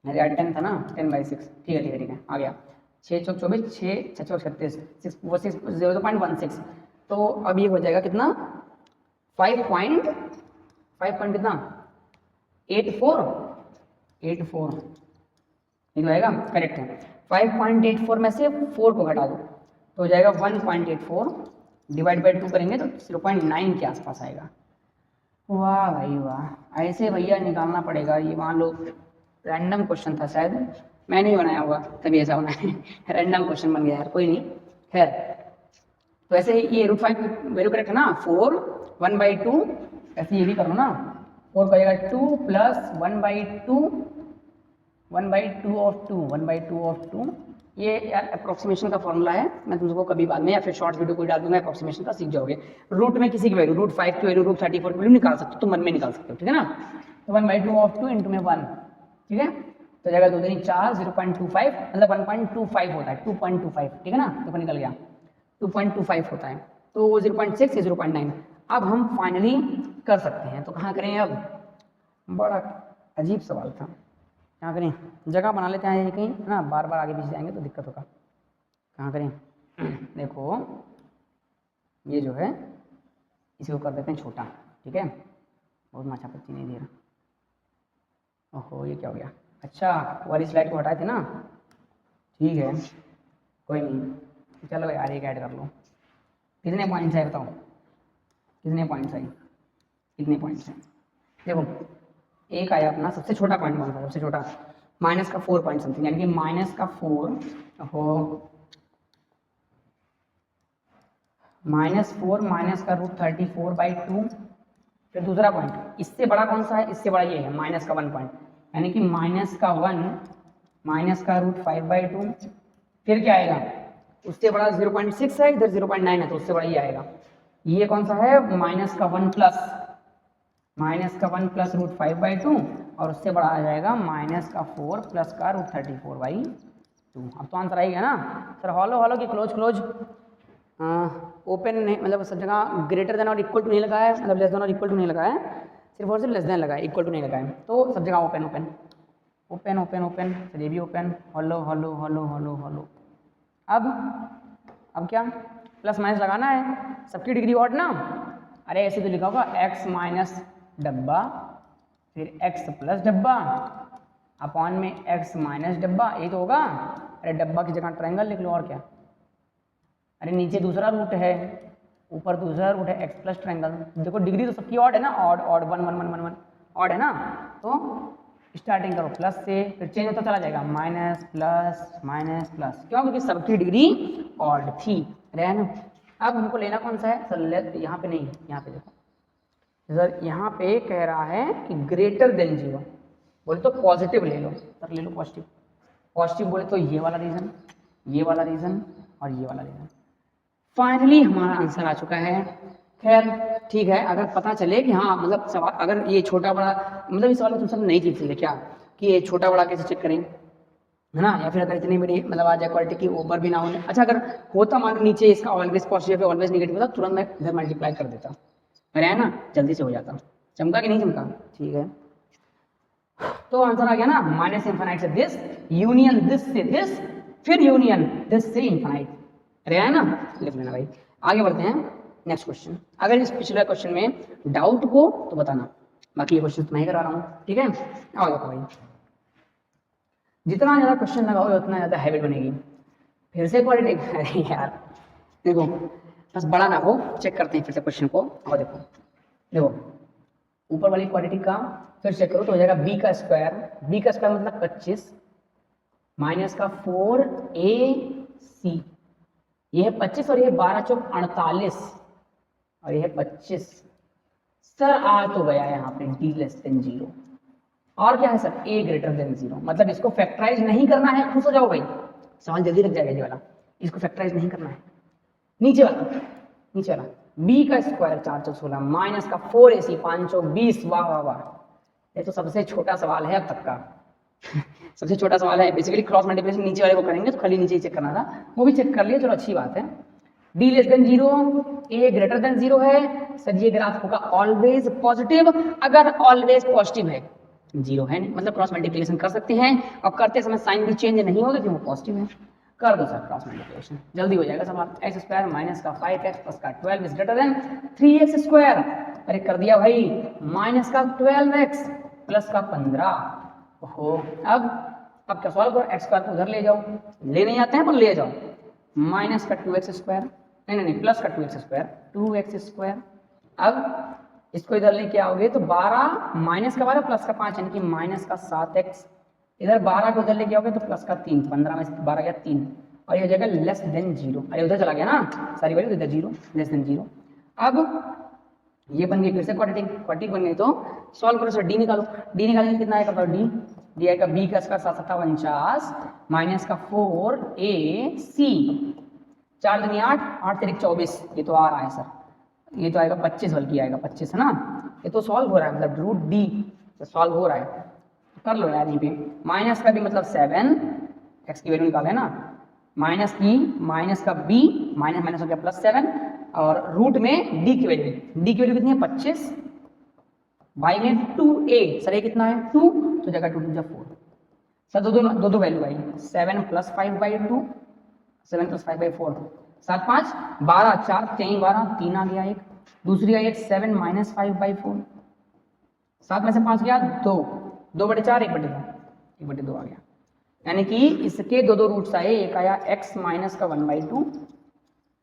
मेरे यार 10 था ना 10/6 ठीक है ठीक है आ गया 6 चौक 24 6 6 चौक 36 6 0.16 तो अब ये हो जाएगा कितना 5 पॉइंट कितना 84 ठीक आएगा करेक्ट है 5.84 में से 4 को घटा दो तो हो जाएगा 1.84 डिवाइड बाई 2 करेंगे तो 0.9 के आसपास आएगा। वाह भाई वाह ऐसे भैया निकालना पड़ेगा ये मान लो रैंडम क्वेश्चन था शायद मैंने ही बनाया होगा तभी ऐसा होना है रैंडम क्वेश्चन बन गया यार कोई नहीं खैर तो ऐसे ही ये √5 वैल्यू करेक्ट है ना 4 1/2 ऐसे ये भी करो ना 4 का जाएगा 2 प्लस 1/2 ऑफ 2 ये यार अप्रोक्सीमेशन का फॉर्मूला है मैं तुमको कभी बाद में या फिर शॉर्ट वीडियो कोई डाल दूंगा अप्रोक्सीमेशन का सीख जाओगे रूट में किसी की वैल्यू √5 की वैल्यू √34 की वैल्यू निकाल सकते हो तो मन में निकाल सकते हो ठीक है ना तो 1/2 ऑफ 2 इंटू में 1 ठीक है तो जाएगा 2 दूनी 4 0.25 मतलब 1.25 होता है 2.25 ठीक है ना तो निकल गया 2.25 होता है तो 0.6 या 0.9 अब हम फाइनली कर सकते हैं तो कहाँ करें अब बड़ा अजीब सवाल था कहाँ करें जगह बना लेते हैं कहीं है ना बार बार आगे पीछे जाएंगे तो दिक्कत होगा कहाँ करें देखो ये जो है इसी को कर देते हैं छोटा ठीक है बहुत माछा पत्ती नहीं दे रहा ओहो ये क्या हो गया अच्छा वाली स्लाइड को हटाए थे ना ठीक है कोई नहीं चलो यार एक ऐड कर लो कितने पॉइंट्स है बताओ कितने पॉइंट्स है देखो एक आया अपना सबसे छोटा पॉइंट कौन सा सबसे छोटा माइनस का 4 पॉइंट समथिंग यानी कि माइनस का 4 हो -4 माइनस का √34/2 फिर दूसरा पॉइंट इससे बड़ा कौन सा है इससे बड़ा ये है माइनस का 1 पॉइंट यानी कि -1 माइनस का √5/2 फिर क्या आएगा उससे बड़ा 0.6 है इधर 0.9 है तो उससे बड़ा ये आएगा ये कौन सा है -1 प्लस √5/2 और उससे बड़ा आ जाएगा -4 प्लस का √34/2 अब तो आंसर आएगा ना सर हॉलो की क्लोज ओपन नहीं मतलब सब जगह ग्रेटर देन और इक्वल टू नहीं लगा है मतलब लेस देन और इक्वल टू नहीं लगा है सिर्फ और सिर्फ लेस देन लगा है इक्वल टू नहीं लगा है तो सब जगह ओपन सर ये भी ओपन हॉलो अब क्या प्लस माइनस लगाना है सबकी डिग्री ऑड ना अरे ऐसे तो लिखा होगा x माइनस डब्बा फिर x प्लस डब्बा अपॉन में x माइनस डब्बा ये तो होगा अरे डब्बा की जगह ट्रायंगल लिख लो और क्या अरे नीचे दूसरा रूट है ऊपर दूसरा रूट है x प्लस ट्रायंगल देखो डिग्री तो सबकी ऑड है ना ऑड 1 1 1 1 ऑड है ना तो स्टार्टिंग करो प्लस से फिर चेंज होता चला जाएगा माइनस प्लस क्यों क्योंकि सबकी डिग्री ऑड थी रहे ना अब हमको लेना कौन सा है सर यहाँ पे नहीं यहाँ पे देखो सर यहाँ पे कह रहा है कि ग्रेटर देन 0 बोले तो पॉजिटिव ले लो सर ले लो पॉजिटिव बोले तो ये वाला रीजन और ये वाला रीजन फाइनली हमारा आंसर आ चुका है खैर ठीक है अगर पता चले कि हाँ मतलब सवाल अगर ये छोटा बड़ा मतलब इस सवाल में तुम सब नहीं जीत सकते क्या कि ये छोटा बड़ा कैसे चेक करें है ना या फिर अगर इतनी बड़ी मतलब आ जाए क्वालिटी की ऊपर भी ना होने अच्छा अगर होता मान नीचे इसका ऑलवेज पॉजिटिव ऑलवेज नेगेटिव होता तुरंत मैं इधर मल्टीप्लाई कर देता अरे है ना जल्दी से हो जाता चमका कि नहीं चमका ठीक है तो आंसर आ गया ना माइनस इनफाइनाइट से दिस यूनियन दिस से दिस फिर यूनियन दिस से इनफाइनाइट अरे है ना लिख लेना भाई आगे बढ़ते हैं नेक्स्ट क्वेश्चन अगर इस पिछले क्वेश्चन में डाउट हो तो बताना बाकी ये क्वेश्चन मैं ही करा रहा हूँ ठीक है आओ देखो भाई जितना ज़्यादा क्वेश्चन लगाओगे उतना ज़्यादा हैबिट बनेगी फिर से क्वालिटी अरे यार देखो बस बड़ा ना हो चेक करते हैं फिर से क्वेश्चन को और देखो ऊपर वाली क्वालिटी का फिर चेक करो तो हो जाएगा b का स्क्वायर मतलब 25 माइनस का 4ac ये है 25 और ये 12 चौक 48 और ये है 25 सर आ तो गया यहाँ पे d लेस देन 0 और क्या है सर a ग्रेटर देन 0 मतलब इसको फैक्टराइज नहीं करना है खुश हो जाओ भाई सवाल जल्दी लग जाएगा ये वाला इसको फैक्टराइज नहीं करना है नीचे वाला b का स्क्वायर 416 माइनस का 4ac 520। वाह वाह वाह, ये तो सबसे छोटा सवाल है अब तक का। सबसे छोटा सवाल है बेसिकली। क्रॉस मल्टीप्लिकेशन नीचे वाले को करेंगे तो खाली नीचे ही चेक करना था, वो भी चेक कर लिया, चलो अच्छी बात है। d less than 0, a greater than 0 है। सर ये ग्राफ होगा ऑलवेज पॉजिटिव, अगर ऑलवेज पॉजिटिव है, 0 है नहीं, मतलब क्रॉस मल्टीप्लिकेशन कर सकते हैं और करते समय साइन भी चेंज नहीं होगा क्योंकि वो पॉजिटिव है। कर दो सर क्रॉस मल्टीप्लिकेशन, जल्दी हो जाएगा सवाल। एक्स स्क्वायर माइनस का 5x प्लस का 12 is greater than 3x square. अरे कर दिया भाई, माइनस का 12x प्लस का 15। ओहो, अब क्या सॉल्व करो, एक्स स्क्वायर को उधर ले जाओ, ले नहीं आते हैं पर ले जाओ। माइनस का 2x स्क्वायर, नहीं प्लस का 2x स्क्वायर, 2x स्क्वायर। अब इसको इधर लेके आओगे तो 12 माइनस का 12 प्लस का 5 यानी कि माइनस का 7x। इधर 12 को उधर लेके आओगे तो प्लस का 3, 15 में 12 गया 3 और ये हो जाएगा लेस देन 0। अरे उधर चला गया ना, सारी वैल्यू इधर 0, लेस देन 0। अब ये बन गई फिर से क्वाड्रेटिक बन गई, तो सॉल्व करो सर। डी निकालो, डी निकालेंगे कितना आएगा, डी आएगा b का स्क्वायर 749 माइनस का 4ac 4 दूनी 8, 8 तिरिक 24। ये तो आ रहा है सर, ये तो आएगा 25, बल्कि आएगा 25 है ना। ये तो सॉल्व हो रहा है, मतलब रूट डी सॉल्व हो रहा है, कर लो यार। ये पे माइनस का भी मतलब 7, एक्स की वैल्यू निकाले ना, माइनस का b माइनस माइनस हो गया प्लस 7 और रूट में d की वैल्यू कितनी है 25, y में 2a। सर ये कितना है 2, तो जगह 2 2 4। सर दो वैल्यू आई, 7 प्लस 5/2, 7 प्लस 5/4, 7 5 12, 4 3 12, 3 आ गया एक। दूसरी आई एक 7 माइनस 5/4, 7 में से 5 गया 2, 2/4 1/2 आ गया। यानी कि इसके दो रूट्स आए, एक आया x माइनस का 1/2,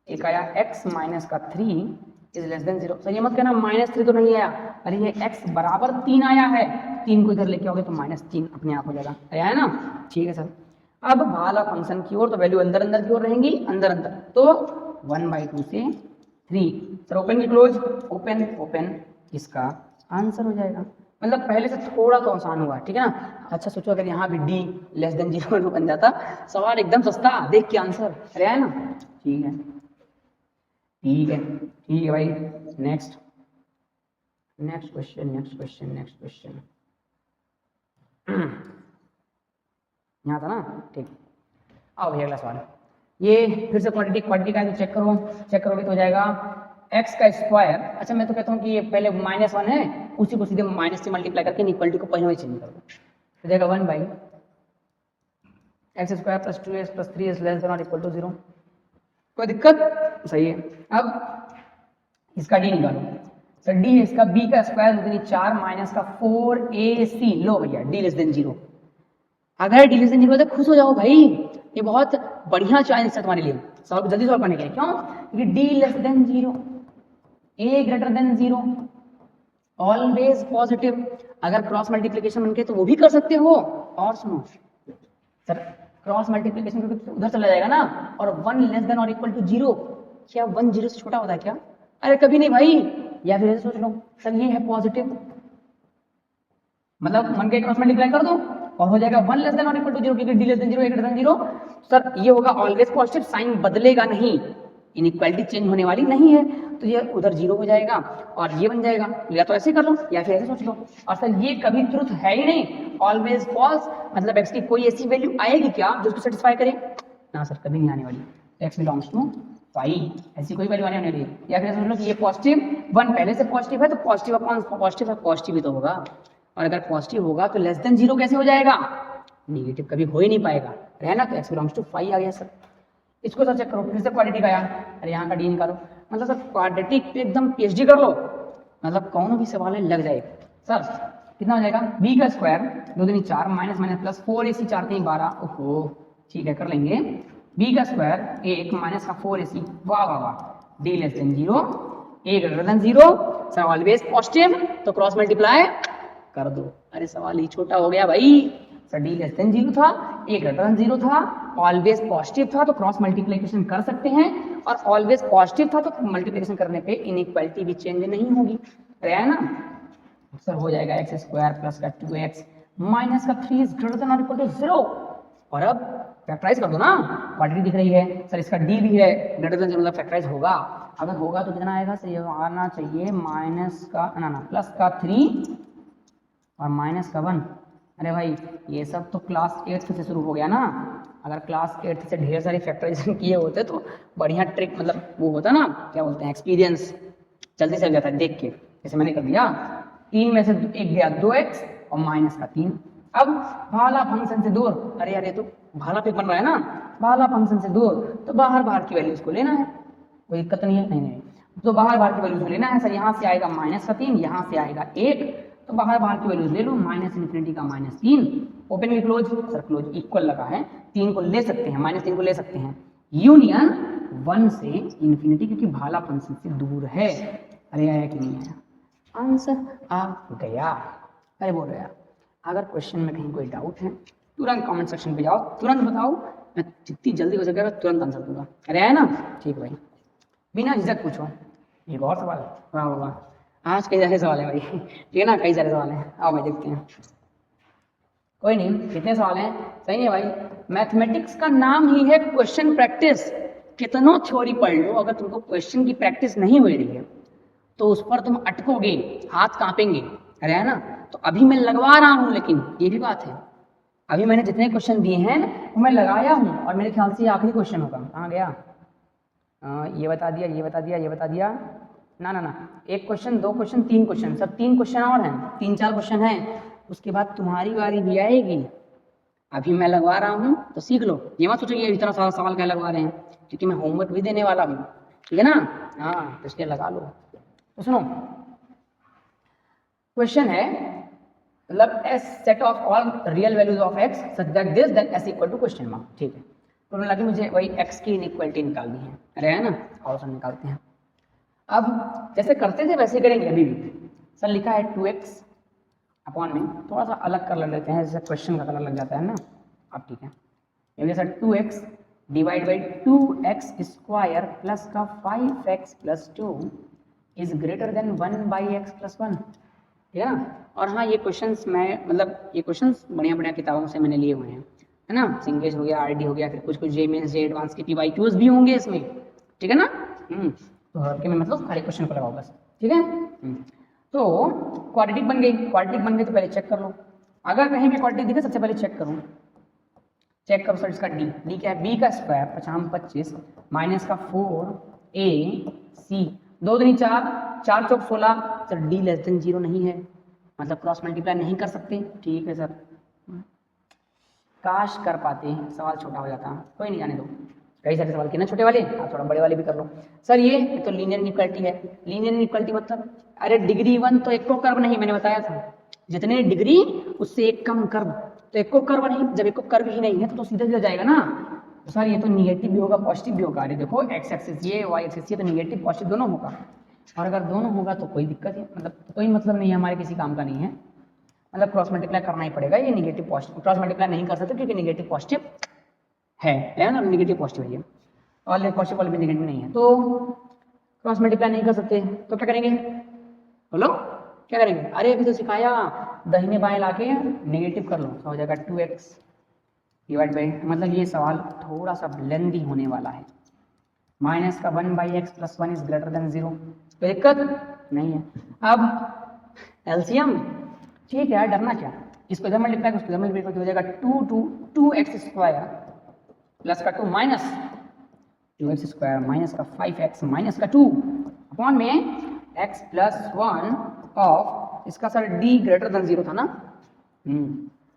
एक आया x माइनस का 3 इज लेस देन 0। सर ये मत कहना -3 तो नहीं आया, अरे ये x बराबर 3 आया है, 3 को इधर लेके आओगे तो -3 अपने आप हो जाएगा, आया है ना। ठीक है सर, अब भाला फंक्शन की ओर, तो वैल्यू अंदर की ओर रहेंगी, अंदर तो 1/2 से 3। सर ओपन की क्लोज, ओपन, इसका आंसर हो जाएगा। मतलब पहले से थोड़ा तो आसान हुआ, ठीक है ना। अच्छा सोचो अगर यहाँ भी d लेस देन 0 बन जाता, सवाल एकदम सस्ता, देख के आंसर अरे है ना। ठीक है भाई। नेक्स्ट क्वेश्चन यहाँ था ना, ठीक। आओ भैया अगला सवाल, ये फिर से क्वाड्रेटिक का है, तो चेक करोगे तो हो जाएगा x का स्क्वायर। अच्छा मैं तो कहता हूँ कि ये पहले -1 है, उसी को सीधे माइनस से मल्टीप्लाई करके इक्वलिटी को पहले में चेंज कर दो, तो जाएगा 1/x square plus 2x plus 3 is less than और इक्वल टू 0। कोई दिक्कत, सही है। अब इसका d निकालो। सर d है इसका b का स्क्वायर उतनी 4 माइनस का 4ac। लो भैया d लेस देन 0, अगर d लेस देन 0 तो खुश हो जाओ भाई, ये बहुत बढ़िया चॉइस है तुम्हारे लिए, जल्दी सॉल्व करने के लिए। क्यों? क्योंकि d less than 0, a greater than 0, always positive. अगर क्रॉस मल्टीप्लिकेशन बन के तो वो भी कर सकते हो। और सुनो सर, क्रॉस मल्टीप्लिकेशन उधर चला जाएगा ना, और 1 लेस देन और इक्वल टू 0, क्या 1 0 से छोटा होता है क्या? अरे कभी नहीं भाई। या फिर ऐसे सोच लो सर, ये है पॉजिटिव, मतलब मन के क्रॉस मल्टीप्लाई कर दो और हो जाएगा 1 लेस देन और इक्वल टू 0, क्योंकि d less than 0 a greater than 0। Sir ये होगा ऑलवेज पॉजिटिव, साइन बदलेगा नहीं, इनइक्वालिटी चेंज होने वाली नहीं है, तो ये उधर 0 हो जाएगा और ये बन जाएगा। या तो ऐसे कर लो या फिर ऐसे सोच लो। और सर ये कभी ट्रुथ है ही नहीं, ऑलवेज फॉल्स, मतलब x की कोई ऐसी वैल्यू आएगी क्या जो उसको सेटिस्फाई करे ना? सर कभी नहीं आने वाली। x बिलोंग्स टू 5, ऐसी कोई वैल्यू आने वाली है। या फिर समझ लो कि ये पॉजिटिव 1 पहले से पॉजिटिव है, तो पॉजिटिव अपॉन पॉजिटिव है, पॉजिटिव ही तो होगा। और अगर पॉजिटिव होगा तो लेस देन 0 कैसे हो जाएगा? नेगेटिव कभी हो ही नहीं पाएगा, है ना। तो x बिलोंग्स टू 5 आ गया सर। इसको सर चेक करो, फिर से क्वाड्रेटिक आया, अरे यहाँ का d निकालो। मतलब सर क्वाड्रेटिक पे एकदम PhD कर लो, मतलब कौन भी सवाल है लग जाए। सर कितना हो जाएगा? b का स्क्वायर 2 दूनी 4 माइनस माइनस प्लस 4ac 4 3 12। ओहो ठीक है, कर लेंगे। b का स्क्वायर 1 माइनस का 4ac। वाह वाह वाह, d less than 0, a greater than 0, sir always positive, तो क्रॉस मल्टीप्लाई कर दो। अरे सवाल ही छोटा हो गया भाई। सर d लेस देन 0 था, a ग्रेटर देन 0 था, ऑलवेज पॉजिटिव था, तो क्रॉस मल्टीप्लिकेशन कर सकते हैं, और ऑलवेज पॉजिटिव था तो मल्टीप्लिकेशन करने पे इनइक्वालिटी भी चेंज नहीं होगी, है ना। सर हो जाएगा x स्क्वायर प्लस का 2x माइनस का 3 इज ग्रेटर देन और इक्वल टू 0। और अब फैक्टराइज कर दो ना, क्वाड्रेटिक दिख रही है सर, इसका डी भी है ग्रेटर देन मतलब फैक्टराइज होगा, अगर होगा तो कितना आएगा सर, ये आना चाहिए माइनस का ना प्लस का 3 और माइनस का 1। अरे भाई ये सब तो क्लास 8th से शुरू हो गया ना, अगर क्लास 8th से ढेर सारी फैक्टराइजेशन किए होते तो बढ़िया ट्रिक मतलब वो होता ना, क्या बोलते हैं, एक्सपीरियंस जल्दी से जाता है देख के, जैसे मैंने कर दिया 3 में से एक गया 2x और माइनस का 3। अब भाला फंक्शन से दूर, अरे तो भाला पे बन रहा है ना, भाला फंक्शन से दूर तो बाहर की वैल्यूज को लेना है, कोई दिक्कत नहीं है, नहीं तो बाहर की वैल्यूज को लेना है सर, यहाँ से आएगा माइनस का 3, यहाँ से आएगा 1, तो बाहर की वैल्यूज ले लो, माइनस इन्फिनिटी का -3, ओपन में क्लोज, सर क्लोज इक्वल लगा है, 3 को ले सकते हैं, -3 को ले सकते हैं, यूनियन 1 से इन्फिनिटी, क्योंकि भाला फंक्शन से दूर है। अरे आया कि नहीं आया, आंसर आ गया। अरे बोल रहे अगर क्वेश्चन में कहीं कोई डाउट है तुरंत कमेंट सेक्शन पे जाओ, तुरंत बताओ, मैं जितनी जल्दी हो सकेगा तुरंत आंसर दूंगा। अरे आया ना, ठीक भाई, बिना झिझक पूछो। एक और सवाल, वाह वाह, आज कई सारे सवाल हैं भाई, ठीक है ना, कई सारे सवाल हैं, आओ भाई देखते हैं। कोई नहीं, कितने सवाल हैं, सही है भाई, मैथमेटिक्स का नाम ही है क्वेश्चन प्रैक्टिस, कितनों थ्योरी पढ़ लो, अगर तुमको क्वेश्चन की प्रैक्टिस नहीं हो रही है तो उस पर तुम अटकोगे, हाथ कांपेंगे। अरे है ना, तो अभी मैं लगवा रहा हूँ, लेकिन ये भी बात है, अभी मैंने जितने क्वेश्चन दिए हैं वो मैं लगाया हूँ, और मेरे ख्याल से ये आखिरी क्वेश्चन होगा। कहाँ गया, ये बता दिया, ये बता दिया, ये बता दिया, ना, एक क्वेश्चन, 2 क्वेश्चन, 3 क्वेश्चन, सब 3 क्वेश्चन और हैं, 3-4 क्वेश्चन हैं, उसके बाद तुम्हारी बारी भी आएगी। अभी मैं लगवा रहा हूँ तो सीख लो, ये मत सोचो ये इतना सारा सवाल क्या लगवा रहे हैं, क्योंकि मैं होमवर्क भी देने वाला हूँ, ठीक है ना, हाँ, तो इसलिए लगा लो। तो सुनो, क्वेश्चन है, मतलब S set of all real values of x such that this then S equal to question mark, ठीक है, तो लगे मुझे वही एक्स की इनइक्वालिटी निकालनी है। अरे है ना, और सब निकालते हैं। अब जैसे करते थे वैसे करेंगे अभी भी। सर लिखा है 2x अपॉन में, थोड़ा सा अलग कर लेते हैं, जैसे क्वेश्चन का कलर लग जाता है ना, अब ठीक है, ये sir 2x divide by 2x square plus का 5x plus 2 is greater than 1/x plus 1, ठीक है ना। और हाँ, ये क्वेश्चंस मैं मतलब ये क्वेश्चंस बढ़िया किताबों से मैंने लिए हुए हैं, है ना, सिंगेज हो गया, आरडी हो गया, फिर कुछ जे मेंस, जे एडवांस के PYQs भी होंगे इसमें, ठीक है ना। तो हर के में मतलब सारे क्वेश्चन को लगाओ बस, ठीक है। तो क्वाड्रेटिक बन गई, तो पहले चेक कर लो, अगर कहीं भी क्वाड्रेटिक दिखे सबसे पहले चेक करो सर, इसका डी क्या है, बी का स्क्वायर 25 माइनस का 4ac 2 दूनी 4, 4 चौक 16, सर डी लेस देन 0 नहीं है, मतलब क्रॉस मल्टीप्लाई नहीं कर सकते, ठीक है सर, काश कर पाते, सवाल छोटा हो जाता, कोई नहीं, जाने दो, कई सारे सवाल किए ना छोटे वाले, आप थोड़ा बड़े वाले भी कर लो। सर ये तो लीनियर इनइक्वालिटी है, लीनियर इनइक्वालिटी मतलब, अरे डिग्री 1 तो एक को कर्व नहीं, मैंने बताया था, जितने डिग्री उससे एक कम कर्व, तो एक को कर्व नहीं, जब एक को कर्व ही नहीं है तो सीधा जाएगा ना। तो सर ये तो निगेटिव भी होगा पॉजिटिव भी होगा, अरे देखो एक्स एक्सिस ये, वाई एक्सिस ये, तो निगेटिव पॉजिटिव दोनों होगा, और अगर दोनों होगा तो कोई दिक्कत है, मतलब कोई मतलब नहीं है, हमारे किसी काम का नहीं है, मतलब क्रॉस मल्टीप्लाई करना ही पड़ेगा, ये निगेटिव पॉजिटिव, क्रॉस मल्टीप्लाई नहीं कर सकते क्योंकि निगेटिव पॉजिटिव है ना, निगेटिव पॉजिटिव है ये, और पॉजिटिव वाले भी निगेटिव नहीं है, तो क्रॉस मल्टीप्लाई नहीं कर सकते, तो क्या करेंगे, बोलो क्या करेंगे, अरे अभी तो सिखाया, दाहिने बाएं लाके नेगेटिव कर लो, तो हो जाएगा 2x डिवाइड बाई, मतलब ये सवाल थोड़ा सा लेंदी होने वाला है, माइनस का 1/x plus 1 is greater than 0, कोई दिक्कत नहीं है। अब एलसीएम, ठीक है, डरना क्या, इसको इधर मल्टीप्लाई उसको इधर मल्टीप्लाई हो जाएगा 2x स्क्वायर प्लस का 2 माइनस 2x स्क्वायर माइनस का 5x माइनस का 2 अपॉन में x प्लस 1 ऑफ, इसका सर d ग्रेटर देन 0 था ना,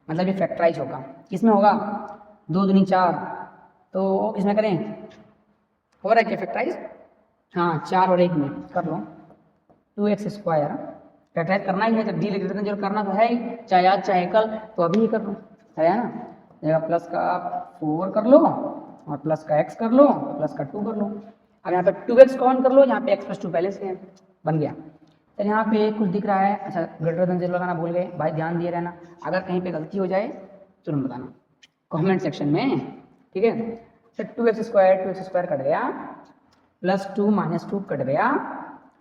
मतलब ये फैक्टराइज होगा, किसमें होगा, 2 दूनी 4, तो किसमें करें, हो रहा है क्या फैक्टराइज, हाँ 4 और 1 में कर लो, 2x स्क्वायर फैक्टराइज करना ही है, जब d ग्रेटर देन 0 करना तो है ही, चाहे आज चाहे कल, तो अभी ही कर लो, है ना, जगह प्लस का 4 कर लो और प्लस का x कर लो, प्लस का 2 कर लो, अब यहाँ पे 2x कॉमन कर लो, यहाँ पे x प्लस 2 पहले से है, बन गया। तो यहाँ पे कुछ दिख रहा है, अच्छा ग्रेटर देन 0 लगाना भूल गए भाई, ध्यान दिए रहना, अगर कहीं पे गलती हो जाए तुरंत बताना कमेंट सेक्शन में, ठीक है। तो 2x स्क्वायर कट गया, प्लस 2 माइनस 2 कट गया,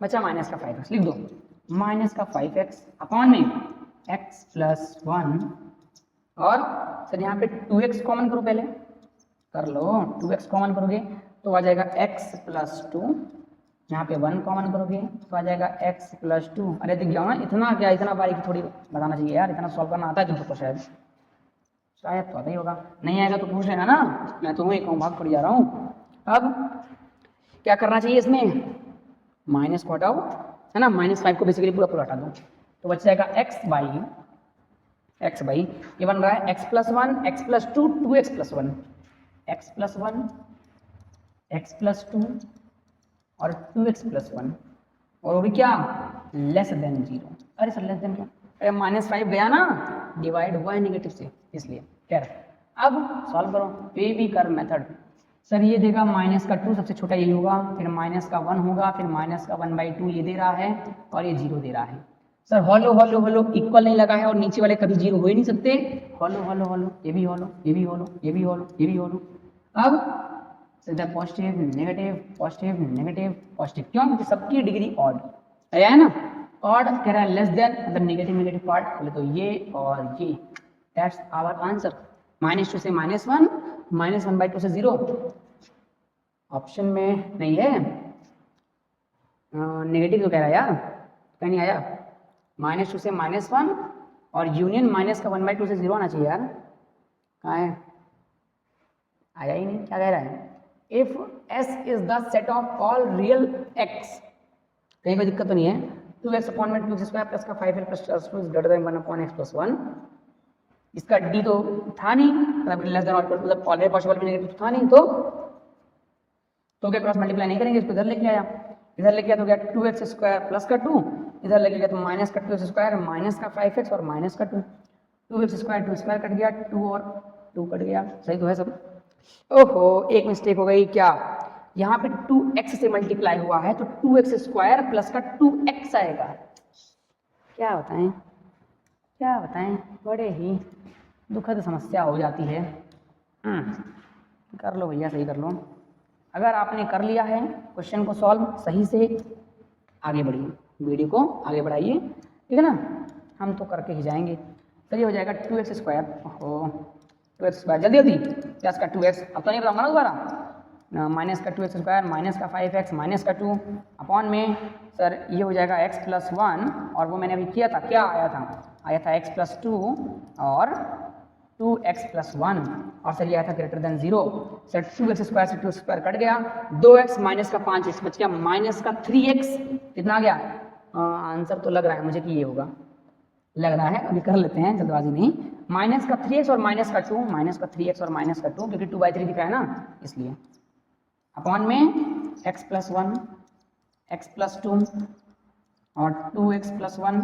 बचा माइनस का 5x, लिख दो माइनस का 5x अपॉन में x प्लस 1 और सर यहाँ पे 2x कॉमन करो, पहले कर लो, 2x कॉमन करोगे तो आ जाएगा x प्लस 2, यहाँ पे 1 कॉमन करोगे तो आ जाएगा x प्लस 2। अरे दिख गया ना, इतना क्या, इतना बारीकी थोड़ी बताना चाहिए यार, इतना सॉल्व करना आता है तुमको शायद, शायद तो आता ही होगा, नहीं आएगा तो पूछ लेना ना, मैं तो वही कहूँ भाग पड़ जा रहा हूँ। अब क्या करना चाहिए इसमें, माइनस को हटाओ, है ना, -5 को बेसिकली पूरा पूरा हटा दो तो बच जाएगा x बाई ये बन रहा है x plus 1 x plus 2 2x plus 1 x plus 1 x plus 2 और 2x प्लस 1 और वो भी क्या, लेस देन 0। अरे सर लेस देन क्या, अरे -5 गया ना, डिवाइड हुआ है नेगेटिव से इसलिए। खैर अब सॉल्व करो, बेबीकर मेथड। सर ये देगा -2 सबसे छोटा यही होगा, फिर -1 होगा, फिर -1/2 ये दे रहा है और ये 0 दे रहा है। Sir hollow hollow hollow equal नहीं लगा है और नीचे वाले कभी 0 हो ही नहीं सकते, हॉलो हॉलो हॉलो, ये भी हॉलो, ये भी हॉलो, ये भी हॉलो, ये भी हॉलो। अब सीधा positive negative positive negative positive, क्यों, क्योंकि सबकी डिग्री ऑड है ना, ऑड कह रहा है, लेस देन मतलब नेगेटिव नेगेटिव पार्ट बोले तो ये और ये, दैट्स आवर आंसर। -2 से -1 -1/2 से 0 ऑप्शन में नहीं है, नेगेटिव तो कह रहा है यार, कहीं नहीं आया, -2 से -1 और यूनियन माइनस का 1/2 से 0 आना चाहिए यार, कहाँ है, आया ही नहीं, क्या कह रहा है, if S is the set of all real x, कहीं कोई दिक्कत तो नहीं है, 2x अपॉन में 2x स्क्वायर प्लस का 5l plus 2 is greater than 1 upon x plus 1, इसका d तो था नहीं, मतलब लेस देन और मतलब ऑलरेडी पॉसिबल भी नेगेटिव था नहीं, तो क्या क्रॉस मल्टीप्लाई नहीं करेंगे, इसको इधर लेके आया, इधर लेके आया तो क्या 2x स्क्वायर प्लस का 2, इधर लेके गया तो माइनस का 2x स्क्वायर माइनस का 5x और माइनस का 2, 2x स्क्वायर 2 स्क्वायर कट गया, 2 और 2 कट गया, सही तो है सब। ओहो एक मिस्टेक हो गई, क्या, यहाँ पे 2x से मल्टीप्लाई हुआ है तो 2x स्क्वायर प्लस का 2x आएगा, क्या बताएं, बड़े ही दुखद समस्या हो जाती है। कर लो भैया, सही कर लो। अगर आपने कर लिया है क्वेश्चन को सॉल्व सही से, आगे बढ़िए, वीडियो को आगे बढ़ाइए, ठीक है ना, हम तो करके ही जाएंगे। चलिए हो जाएगा 2x स्क्वायर, ओहो 2x स्क्वायर, जल्दी जल्दी, प्लस का 2x, अब तो नहीं बताऊंगा ना दोबारा, माइनस का 2x स्क्वायर माइनस का 5x माइनस का 2 अपॉन में, सर ये हो जाएगा x प्लस 1 और वो मैंने अभी किया था, क्या आया था x प्लस 2 और 2x प्लस 1 और सर ये आया था greater than 0, sir 2x square से 2 स्क्वायर कट गया, 2x माइनस का 5x बच गया, माइनस का 3x कितना आ गया, आंसर तो लग रहा है मुझे कि ये होगा, लग रहा है, अभी कर लेते हैं जल्दबाजी नहीं, माइनस का 3x और माइनस का 2, माइनस का 3x और माइनस का 2 क्योंकि 2/3 दिख रहा है ना इसलिए, अपॉन में x प्लस 1 x प्लस 2 और 2x प्लस 1,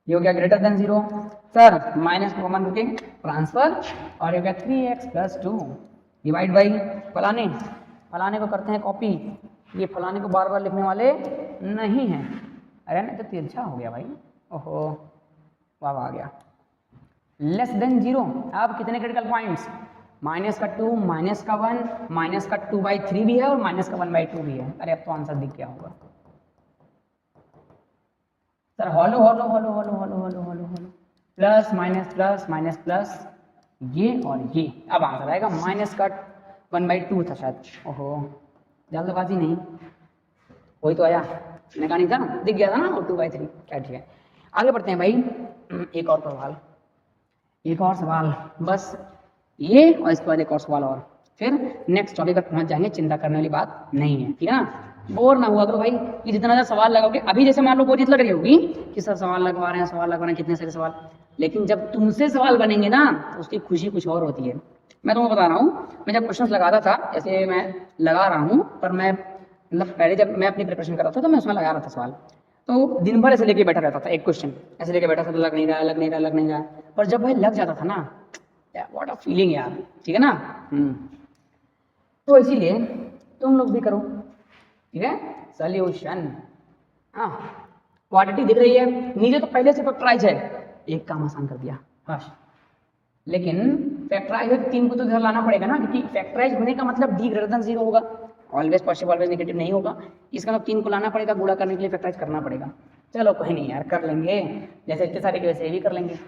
ये हो गया ग्रेटर देन 0, सर माइनस को कॉमन करके ट्रांसफर और ये हो गया 3x प्लस 2 डिवाइड बाई फलाने को करते हैं कॉपी, ये फलाने को बार बार लिखने वाले नहीं हैं, अरे नहीं तो तिरछा हो गया भाई, ओहो वाह आ गया, लेस देन 0। अब कितने क्रिटिकल पॉइंट्स, माइनस का 2 माइनस का 1 माइनस का 2/3 भी है और माइनस का 1/2 भी है, अरे अब तो आंसर दिख गया होगा, sir hollow hollow hollow hollow hollow hollow hollow hollow plus minus plus ये और ये, अब आंसर आएगा माइनस का 1/2 था शायद, ओहो जल्दबाजी नहीं, वही तो आया, मैंने कहा नहीं था, दिख गया था ना, और 2/3, क्या ठीक है, आगे बढ़ते हैं भाई, एक और सवाल बस ये और इसके बाद एक और सवाल और फिर नेक्स्ट टॉपिक तक पहुंच जाएंगे, चिंता करने वाली बात नहीं है, ठीक है ना, बोर ना हुआ करो भाई, कि जितना ज़्यादा सवाल लगाओगे, अभी जैसे मान लो बोरियत लग रही होगी कि सर सवाल लगवा रहे हैं कितने सारे सवाल, लेकिन जब तुमसे सवाल बनेंगे ना तो उसकी खुशी कुछ और होती है। मैं तुम्हें बता रहा हूँ, मैं जब क्वेश्चन लगाता था, ऐसे मैं लगा रहा हूँ, पर मैं मतलब पहले जब मैं अपनी प्रिपरेशन कर रहा था तो मैं उसमें लगा रहा था सवाल, तो दिन भर ऐसे लेके बैठा रहता था, एक क्वेश्चन ऐसे लेके बैठा था, तो लग नहीं रहा, पर जब भाई लग जाता था ना, व्हाट अ फीलिंग यार, ठीक है ना, तो इसीलिए तुम लोग भी करो, ठीक है, सॉल्यूशन, हाँ क्वांटिटी दिख रही है नीचे, तो पहले से फैक्टराइज है, एक काम आसान कर दिया बस, लेकिन फैक्टराइज 3 को तो इधर लाना पड़ेगा ना, क्योंकि फैक्टराइज होने का मतलब d ग्रेटर देन 0 होगा, ऑलवेज पॉसिबल ऑलवेज नेगेटिव नहीं होगा, इसका मतलब 3 को लाना पड़ेगा, गुणा करने के लिए फैक्टराइज करना पड़ेगा, चलो कोई नहीं यार कर लेंगे, जैसे इतने सारे के वैसे भी कर लेंगे,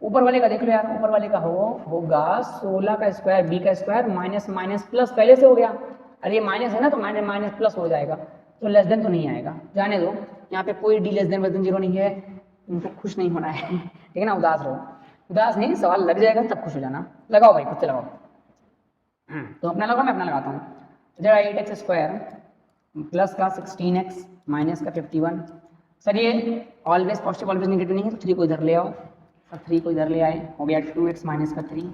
ऊपर वाले का देख लो यार, ऊपर वाले का होगा 16 का स्क्वायर बी का स्क्वायर माइनस माइनस प्लस पहले से हो गया। अरे ये माइनस है ना तो माइनस माइनस प्लस हो जाएगा, तो लेस देन तो नहीं आएगा, जाने दो। यहाँ पे कोई डी लेस देन जीरो नहीं है, तुमको खुश नहीं होना है ठीक है ना, उदास रहो, उदास नहीं, सवाल लग जाएगा तब खुश हो जाना। लगाओ भाई, खुद से लगाओ। तो अपना लगाओ, मैं अपना लगाता हूँ। जरा 8x स्क्वायर प्लस का 16x माइनस का 51। सर ये ऑलवेज पॉजिटिव ऑलवेज नेगेटिव नहीं है, तो 3 को इधर ले आओ, तो 3 को इधर ले आए, हो गया 2x माइनस का 3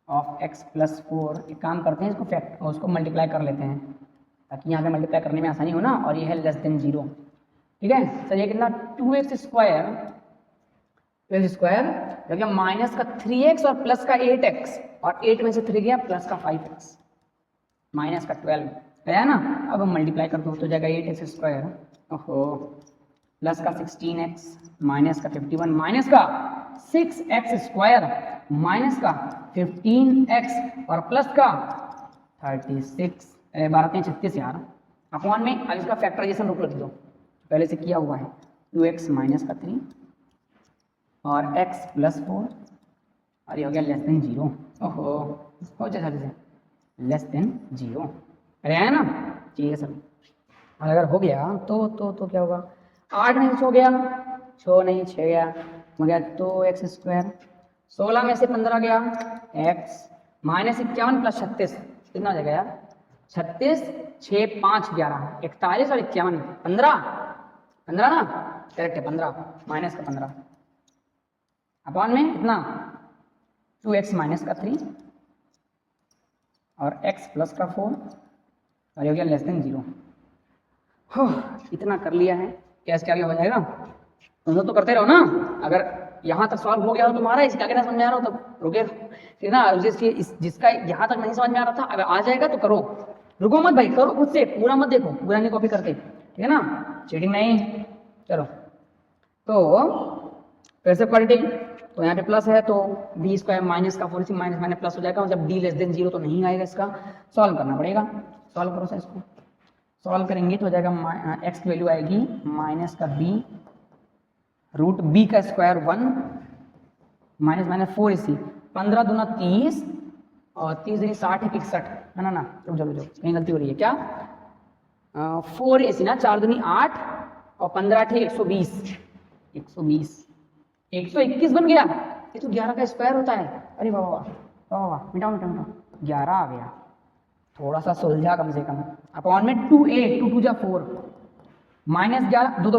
ऑफ x प्लस 4। एक काम करते हैं, इसको उसको मल्टीप्लाई कर लेते हैं ताकि यहाँ पे मल्टीप्लाई करने में आसानी हो ना, और ये है लेस देन 0। ठीक है सर, ये कितना 2x स्क्वायर जो कि माइनस का 3x और प्लस का 8x, और 8 में से 3 गया, प्लस का 5x माइनस का 12 गया ना। अब हम मल्टीप्लाई कर दो तो जाएगा 8x स्क्वायर, ओहो, प्लस का 16x माइनस का 51 माइनस का 6x स्क्वायर माइनस का 15x और प्लस का 36, 12×36 यार, अपॉन में। अब इसका फैक्टराइजेशन रूप रख दो, पहले से किया हुआ है, 2x माइनस का 3 और x प्लस 4, और ये हो गया लेस देन 0। ओहो, हो जाए जल्दी से, लेस देन 0। अरे है ना, ठीक है सर। और अगर हो गया तो क्या होगा, 8 नहीं 6 गया, 6 नहीं 6 गया, हो गया 2x स्क्वायर, 16 में से 15 गया, x माइनस 51 प्लस 36, कितना हो जाएगा यार, 36 6 5 11 41 और 51 15 ना, करेक्ट है 15, माइनस का 15 अपॉन में इतना 2x माइनस का 3 और x प्लस का 4, और ये हो गया लेस देन 0। हो, इतना कर लिया है, कैसे क्या हो जाएगा, तुम तो करते रहो ना। अगर यहाँ तक सॉल्व हो गया हो तुम्हारा, इसका क्या समझ में आ रहा हो तब रुके, ठीक है ना। जिसका यहाँ तक नहीं समझ में आ रहा था, अगर आ जाएगा तो करो, रुको मत भाई, करो खुद से, पूरा मत देखो, पूरा नहीं कॉपी करते, ठीक है ना, चीटिंग नहीं। चलो तो फिर से क्वाड्रेटिक, तो यहाँ पे प्लस है तो बी स्क्वायर माइनस का 4 माइनस माइनस प्लस हो जाएगा, जब डी लेस देन 0 तो नहीं आएगा, इसका सॉल्व करना पड़ेगा। सॉल्व करो सर, इसको सॉल्व करेंगे तो हो जाएगा एक्स की वैल्यू आएगी माइनस का बी रूट बी का स्क्वायर 1 माइनस माइनस 4 इसी 15 दूना 30 और 30 दूनी 60 61 है ना, रुक जाओ कहीं गलती हो रही है क्या, 4 इसी ना, 4 दूनी 8 और 15 थे 120 121 बन गया, ये तो 11 का स्क्वायर होता है। अरे वाह वाह वाह वाह, मिटाओ 11 आ गया, थोड़ा सा सुलझा कम से कम। अपॉन में 2a 2 2 जा 4 माइनस 11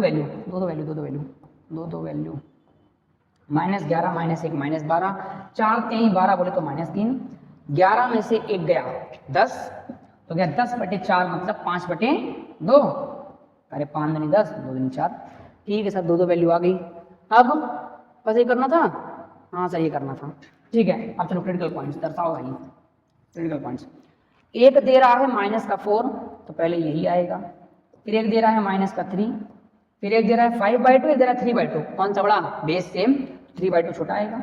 दो वैल्यू माइनस 11 माइनस 1 माइनस 12 4 3 12 बोले तो माइनस 3, 11 में से 1 गया 10 तो गया 10/4 मतलब 5/2, अरे 5 दूनी 10 2 दूनी 4, ठीक है सर, दो वैल्यू आ गई। अब बस ये करना था, हाँ सर ये करना था, ठीक है। अब चलो क्रिटिकल पॉइंट्स दर्शाओ भाई, क्रिटिकल पॉइंट्स। एक दे रहा है माइनस का 4 तो पहले यही आएगा, फिर एक दे रहा है माइनस का 3, फिर एक दे रहा है 5/2, एक दे रहा है 3/2, कौन सा बड़ा, बेस सेम, 3/2 छोटा आएगा,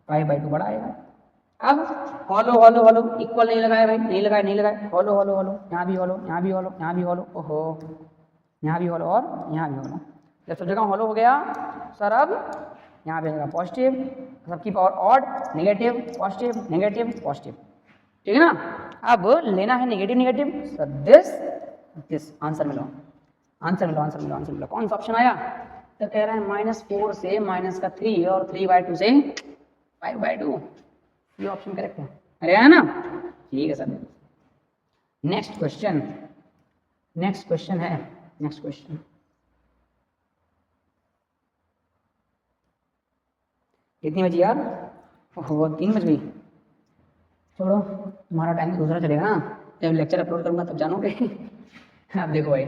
5/2 बड़ा आएगा। अब हॉलो इक्वल नहीं लगाया भाई, नहीं लगाया, हॉलो यहाँ भी हॉलो, ओहो यहाँ भी हॉलो और यहाँ भी हॉलो, जब सब जगह हॉलो हो गया सर, अब यहाँ पे आएगा पॉजिटिव, सबकी पावर ऑड, नेगेटिव पॉजिटिव, ठीक है ना। अब लेना है नेगेटिव सर, दिस आंसर मिलो, कौन सा ऑप्शन आया, तो कह रहा है -4 से माइनस का 3 और 3/2 से 5/2, ये ऑप्शन करेक्ट है, अरे है ना, ठीक है सर। नेक्स्ट क्वेश्चन कितनी बजी यार, ओहो 3 बज गई, छोड़ो तुम्हारा टाइम दूसरा चलेगा ना, जब लेक्चर अपलोड करूंगा तब जानोगे अब देखो भाई,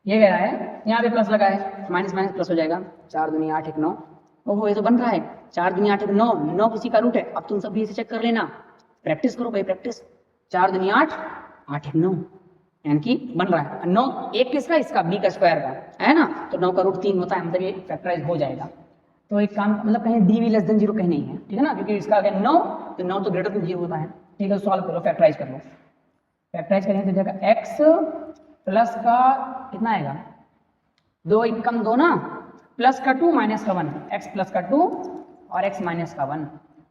ये कह रहा है यहाँ पे प्लस लगा है, माइनस प्लस हो जाएगा, 4 दूनी 8 1 9, ओहो ये तो बन रहा है, 4 दूनी 8 1 9 किसी का रूट है। अब तुम सब भी इसे चेक कर लेना, प्रैक्टिस करो भाई, प्रैक्टिस। 4 दूनी 8 8 1 9 यानी कि बन रहा है 9, एक किसका, इसका बी का स्क्वायर का है ना, तो 9 का रूट 3 होता है, मतलब ये फैक्टराइज हो जाएगा। तो एक काम, मतलब कहीं डी वी लेस देन 0 कहीं नहीं है, ठीक है ना, क्योंकि इसका अगर 9 तो 9 तो ग्रेटर देन 0 होता है, ठीक है। सॉल्व करो, फैक्टराइज कर लो, फैक्टराइज करेंगे तो जाएगा x प्लस का कितना आएगा, 2 1 2 ना, प्लस का 2 माइनस का 1, x प्लस का 2 और x माइनस का 1।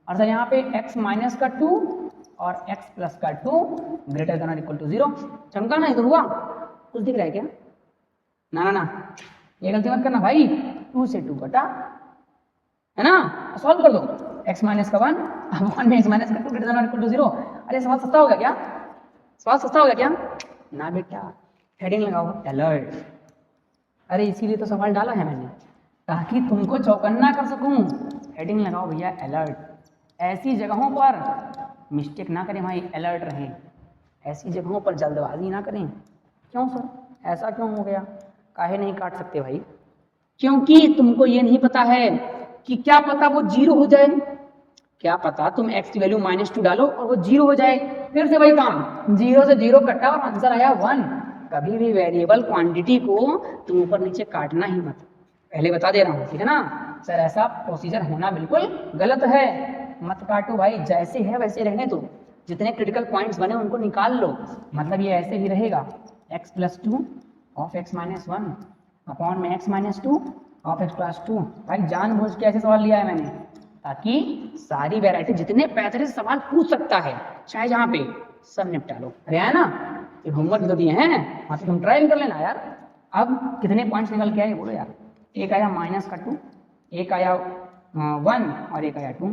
और सर यहाँ पे x माइनस का 2 और x प्लस का 2 ग्रेटर देन और इक्वल टू 0। चमका ना, इधर हुआ कुछ दिख रहा है क्या? ना ना ना, ये गलती मत करना भाई, 2 से 2 घटा, है ना? सॉल्व कर दो, x माइनस का 1 अब 1 में x माइनस का 2 ग्रेटर देन और इक्वल टू 0। अरे सवाल सस्ता हो गया क्या? सवाल सस्ता हो गया क्या? ना बेटा, हेडिंग लगाओ अलर्ट। अरे इसीलिए तो सवाल डाला है मैंने, ताकि तुमको चौकन्ना कर सकूं। हेडिंग लगाओ भैया अलर्ट। ऐसी जगहों पर मिस्टेक ना करें भाई, अलर्ट रहें। ऐसी जगहों पर जल्दबाजी ना करें। क्यों सर, ऐसा क्यों हो गया? काहे नहीं काट सकते भाई? क्योंकि तुमको ये नहीं पता है कि क्या पता वो 0 हो जाए। क्या पता तुम x की वैल्यू -2 डालो और वो 0 हो जाए। फिर से वही काम, 0 से 0 कटा और आंसर आया 1। कभी भी वेरिएबल क्वांटिटी को तुम ऊपर नीचे काटना ही मत, पहले बता दे रहा हूँ, ठीक है ना सर? ऐसा प्रोसीजर होना बिल्कुल गलत है। मत काटो भाई, जैसे है वैसे रहने दो। जितने क्रिटिकल पॉइंट्स बने उनको निकाल लो, मतलब ये ऐसे ही रहेगा, x plus 2 of x minus 1 upon में x minus 2 of x plus 2। भाई जानबूझ के ऐसे सवाल लिया है मैंने, ताकि सारी वैरायटी जितने पैतरे से सवाल पूछ सकता है चाहे जहाँ पे, सब निपटा लो। अरे है ना, ये होमवर्क तो दिए हैं, वहाँ पे तुम ट्राई भी कर लेना यार। अब कितने पॉइंट्स निकल के आए बोलो यार? एक आया -2, एक आया 1 और एक आया 2।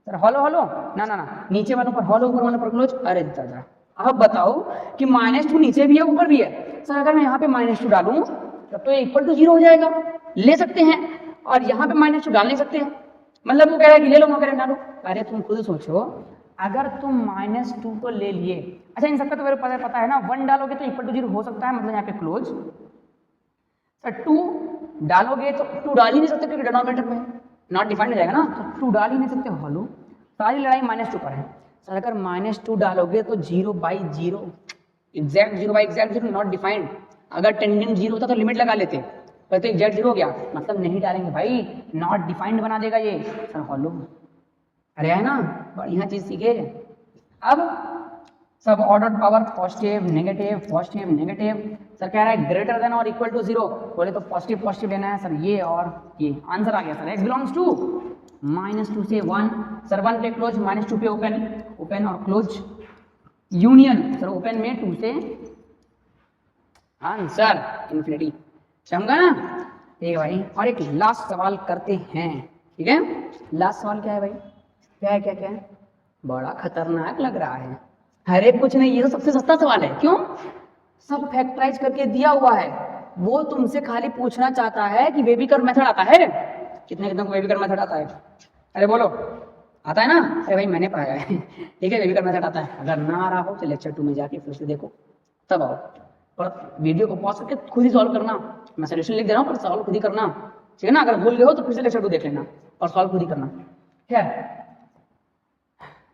सर हॉलो हॉलो, ना ना ना, नीचे वालों पर हॉलो, ऊपर वालों पर क्लोज। अरे दादा, अब बताओ कि -2 नीचे भी है ऊपर भी है। सर अगर मैं यहाँ पे -2 डालूं तब तो इक्वल टू 0 हो जाएगा, ले सकते हैं। और यहाँ पे -2 डाल नहीं सकते हैं, मतलब वो कह रहा है कि ले लो, मैं कह रहा डालो। अरे तुम खुद सोचो, अगर तुम -2 को ले लिए, अच्छा इन सबका तो मेरे पता है ना, 1 डालोगे तो इक्वल टू 0 हो सकता है, मतलब यहाँ पे क्लोज। सर 2 डालोगे तो 2 डाल ही नहीं सकते क्योंकि डिनोमिनेटर में नॉट डिफाइंड हो जाएगा ना, तो 2 डाल ही नहीं सकते। हॉलो, सारी लड़ाई -2 पर है। सर अगर -2 डालोगे तो 0/0, एग्जैक्ट 0/0 नॉट डिफाइंड। अगर टेंडेंट 0 होता तो लिमिट लगा लेते, पर तो एग्जैक्ट 0 हो गया, मतलब नहीं डालेंगे भाई, नॉट डिफाइंड बना देगा ये। सर हॉलो, अरे है ना, बढ़िया चीज सीखे। अब सब order power positive negative. Sir कह रहा है ग्रेटर देन और इक्वल टू 0, बोले तो पॉजिटिव लेना है सर, ये और ये। आंसर आ गया सर, x बिलोंग्स टू -2 से 1। सर 1 पे क्लोज, -2 पे ओपन और क्लोज यूनियन। सर ओपन में 2 से आंसर इन्फिनिटी। समझा ना? ठीक है भाई, और एक लास्ट सवाल करते हैं, ठीक है? लास्ट सवाल क्या है भाई? क्या है? बड़ा खतरनाक लग रहा है। अरे कुछ नहीं, ये तो सबसे सस्ता सवाल है। क्यों? सब फैक्टराइज करके दिया हुआ है। वो तुमसे खाली पूछना चाहता है कि वेबिकर मेथड आता है? कितने को वेबिकर मेथड आता है? अरे बोलो, आता है ना? अरे भाई मैंने पढ़ाया है, ठीक है, वेबिकर मेथड आता है। अगर ना आ रहा हो तो लेक्चर 2 में जाके फिर से देखो, तब आओ। पर वीडियो को पॉज करके खुद ही सॉल्व करना, मैं सोल्यूशन लिख दे रहा हूँ पर सॉल्व खुद ही करना, ठीक है ना? अगर भूल गए हो तो फिर से लेक्चर 2 देख लेना और सॉल्व खुद ही करना। खैर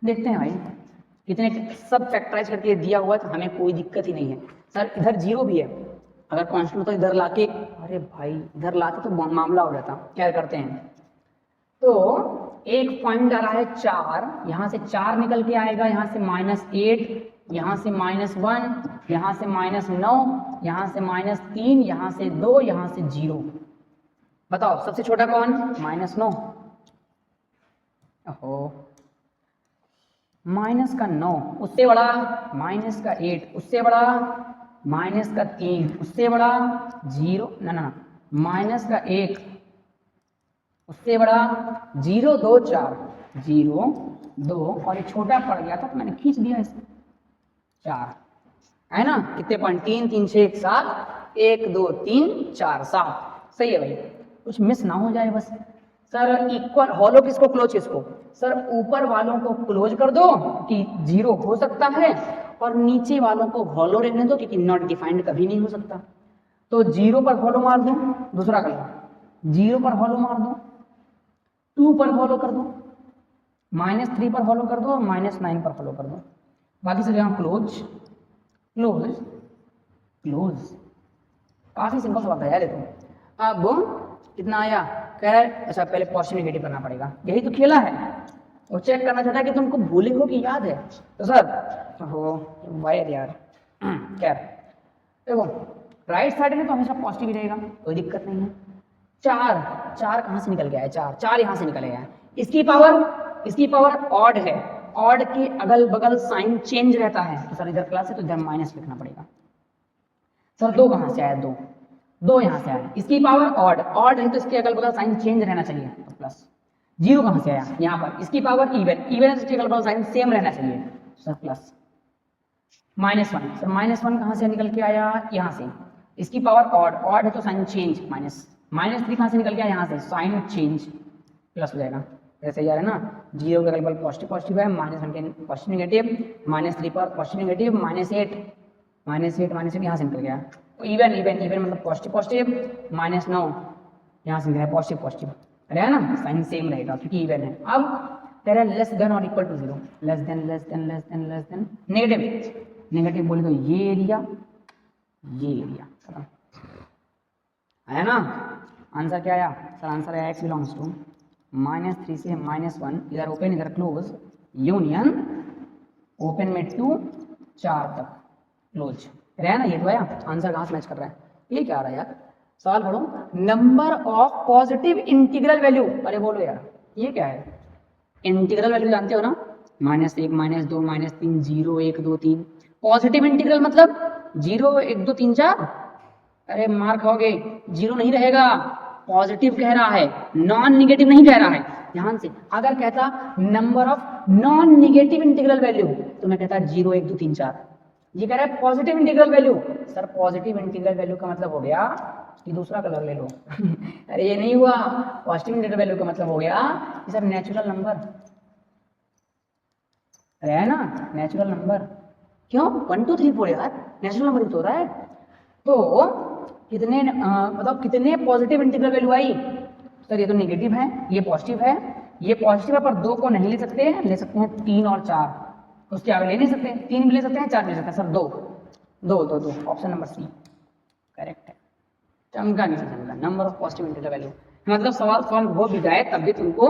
देखते हैं भाई, कितने सब फैक्टराइज करके दिया हुआ है तो हमें कोई दिक्कत ही नहीं है। सर इधर 0 भी है, अगर कांस्टेंट तो इधर लाके, अरे भाई इधर लाते तो मामला हो जाता। क्या करते हैं, तो एक पॉइंट डाला है 4, यहाँ से 4 निकल के आएगा, यहाँ से -8, यहाँ से -1, यहाँ से -9, यहाँ से -3, यहाँ से 2, यहाँ से 0। बताओ सबसे छोटा कौन? -9। ओहो, -9, उससे बड़ा -8, उससे बड़ा -3, उससे बड़ा 0, ना -1, उससे बड़ा 0, 2, 4, 0, 2 और एक छोटा पड़ गया था तो मैंने खींच दिया इसे 4, है ना? कितने पॉइंट? 3, 3, 6, 7, 1, 2, 3, 4, 7। सही है भाई, कुछ मिस ना हो जाए बस। सर इक्वल हॉलो किसको, क्लोज किसको? सर ऊपर वालों को क्लोज कर दो कि 0 हो सकता है, और नीचे वालों को हॉलो रहने दो क्योंकि नॉट डिफाइंड कभी नहीं हो सकता। तो 0 पर हॉलो मार दो, दूसरा कर दो, 0 पर हॉलो मार दो, 2 पर हॉलो कर दो, -3 पर हॉलो कर दो और -9 पर हॉलो कर दो। बाकी सब यहाँ क्लोज क्लोज क्लोज। काफी सिंपल सवाल था यार ये तो। अब कितना आया? कह रहा है अच्छा पहले पॉजिटिव नेगेटिव करना पड़ेगा, यही तो खेला है। वो चेक करना चाहता है कि तुमको भूले हो कि याद है। तो सर हो वायर यार, क्या देखो राइट साइड में तो हमेशा पॉजिटिव ही रहेगा, कोई दिक्कत नहीं है। चार, चार कहाँ से निकल गया है, चार, चार यहाँ से निकल गया है। इसकी पावर ऑड है, ऑड के अगल बगल साइन चेंज रहता है, तो सर इधर प्लस है तो इधर माइनस लिखना पड़ेगा। सर दो कहाँ से आया, दो, दो यहाँ से आया। इसकी पावर ऑड, ऑड है तो इसके अगल बगल साइन चेंज रहना चाहिए, तो प्लस। जीरो कहाँ से आया, यहाँ पर। इसकी पावर इवन, इवन है तो इसके अगल बगल साइन सेम रहना चाहिए, sir plus. Minus one, sir minus one कहाँ से निकल के आया, यहाँ से। इसकी पावर ऑड, ऑड है तो sign change, minus. Minus three कहाँ से निकल गया, यहाँ से, साइन चेंज, प्लस हो जाएगा। ऐसे यार है ना, जीरो के अगल बगल पॉजिटिव पॉजिटिव है, माइनस वन के पॉजिटिव नेगेटिव, माइनस थ्री पर positive negative, minus eight, minus eight, minus eight यहाँ से निकल गया। तो इवन, इवन, इवन मतलब पॉजिटिव पॉजिटिव, माइनस नौ यहाँ से निकल गया पॉजिटिव पॉजिटिव, अरे है ना, साइन सेम रहेगा क्योंकि इवन है। अब तेरा लेस देन और equal to zero, less than, less than, less than, less than, negative, negative बोले तो ये एरिया, ये एरिया, खत्म। आया ना आंसर, क्या आया सर, आंसर आया x बिलोंग्स टू -3 से -1, इधर ओपन इधर क्लोज, यूनियन ओपन में 2 4 तक क्लोज रहा ना। ये तो आया आंसर, कहाँ से मैच कर रहा है, ये क्या आ रहा है यार, सवाल पढ़ो, number of positive integral value. अरे बोलो यार ये क्या है, इंटीग्रल वैल्यू जानते हो ना, -1 -2 -3 0 1 2 3। पॉजिटिव इंटीग्रल मतलब 0 1 2 3 4, अरे मार खाओगे, जीरो नहीं रहेगा, पॉजिटिव कह रहा है, नॉन निगेटिव नहीं कह रहा है। ध्यान से, अगर कहता number of non negative integral value तो मैं कहता 0 1 2 3 4। ये कह रहा है positive integral value, sir positive integral value का मतलब हो गया कि दूसरा कलर ले लो अरे ये नहीं हुआ, पॉजिटिव इंटीग्रल वैल्यू का मतलब हो गया कि सर नेचुरल नंबर, अरे है ना नेचुरल नंबर। क्यों 1 2 3 4 यार, नेचुरल नंबर ही तो हो रहा है। तो कितने मतलब कितने पॉजिटिव इंटीग्रल वैल्यू आई, सर ये तो नेगेटिव है, ये पॉजिटिव है, ये पॉजिटिव है पर दो को नहीं ले सकते हैं, ले सकते हैं 3 और 4, उसके आगे ले नहीं सकते, 3 भी ले सकते हैं 4 भी ले सकते हैं, sir 2 2 2 2, option number C correct है। चमका नहीं चमका, number of positive integral value, मतलब सवाल सॉल्व हो भी जाए तब भी तुमको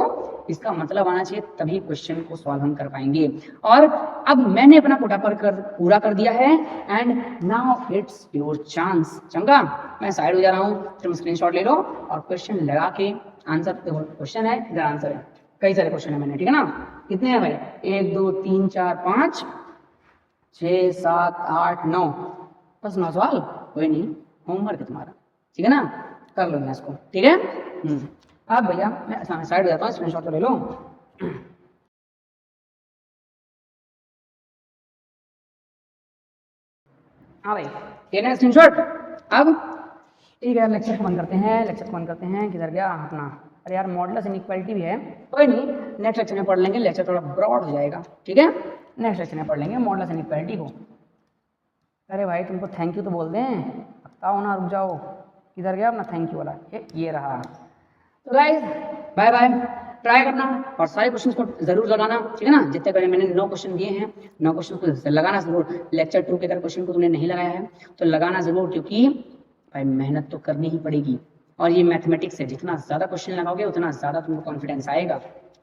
इसका मतलब आना चाहिए, तभी क्वेश्चन को सॉल्व हम कर पाएंगे। और अब मैंने अपना कोटा पूरा कर दिया है, and now it's your chance. चमका मैं साइड हो जा रहा हूँ, तुम स्क्रीनशॉट ले लो और क्वेश्चन लगा के आंसर, क्वेश्चन है इधर आंसर है, कई सारे क्वेश्चन है मैंने, ठीक है ना। कितने हैं भाई, 1 2 3 4 5 6 7 8 9, बस 9 सवाल, कोई नहीं होमवर्क है तुम्हारा, ठीक है ना, कर लो इसको, ठीक है। अब भैया मैं साइड हो जाता हूँ, स्क्रीनशॉट तो ले लो। हाँ भाई ये ना स्क्रीनशॉट। अब ठीक है, लेक्चर को बंद करते हैं, लेक्चर को बंद करते हैं, किधर गया अपना, अरे यार मॉडुलस इनइक्वालिटी भी है, कोई नहीं नेक्स्ट लेक्चर में पढ़ लेंगे, लेक्चर थोड़ा ब्रॉड हो जाएगा, ठीक है, नेक्स्ट लेक्चर में पढ़ लेंगे मॉडुलस इनइक्वालिटी को। अरे भाई तुमको थैंक यू तो बोल दें, बताओ ना, रुक जाओ, किधर गया अपना थैंक यू वाला, ये रहा। तो गाइस बाय बाय, ट्राई करना और सारे क्वेश्चंस को जरूर लगाना, ठीक है ना। जितने पहले मैंने 9 क्वेश्चन दिए हैं, 9 क्वेश्चन को लगाना जरूर। लेक्चर 2 के अगर क्वेश्चन को तुमने नहीं लगाया है तो लगाना जरूर, क्योंकि भाई मेहनत तो करनी ही पड़ेगी, और ये मैथमेटिक्स है, जितना ज़्यादा क्वेश्चन लगाओगे उतना ज़्यादा तुमको कॉन्फिडेंस आएगा,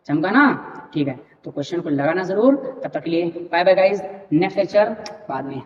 चमका ना, ठीक है। तो क्वेश्चन को लगाना जरूर, तब तक के लिए bye bye guys, next lecture बाद में।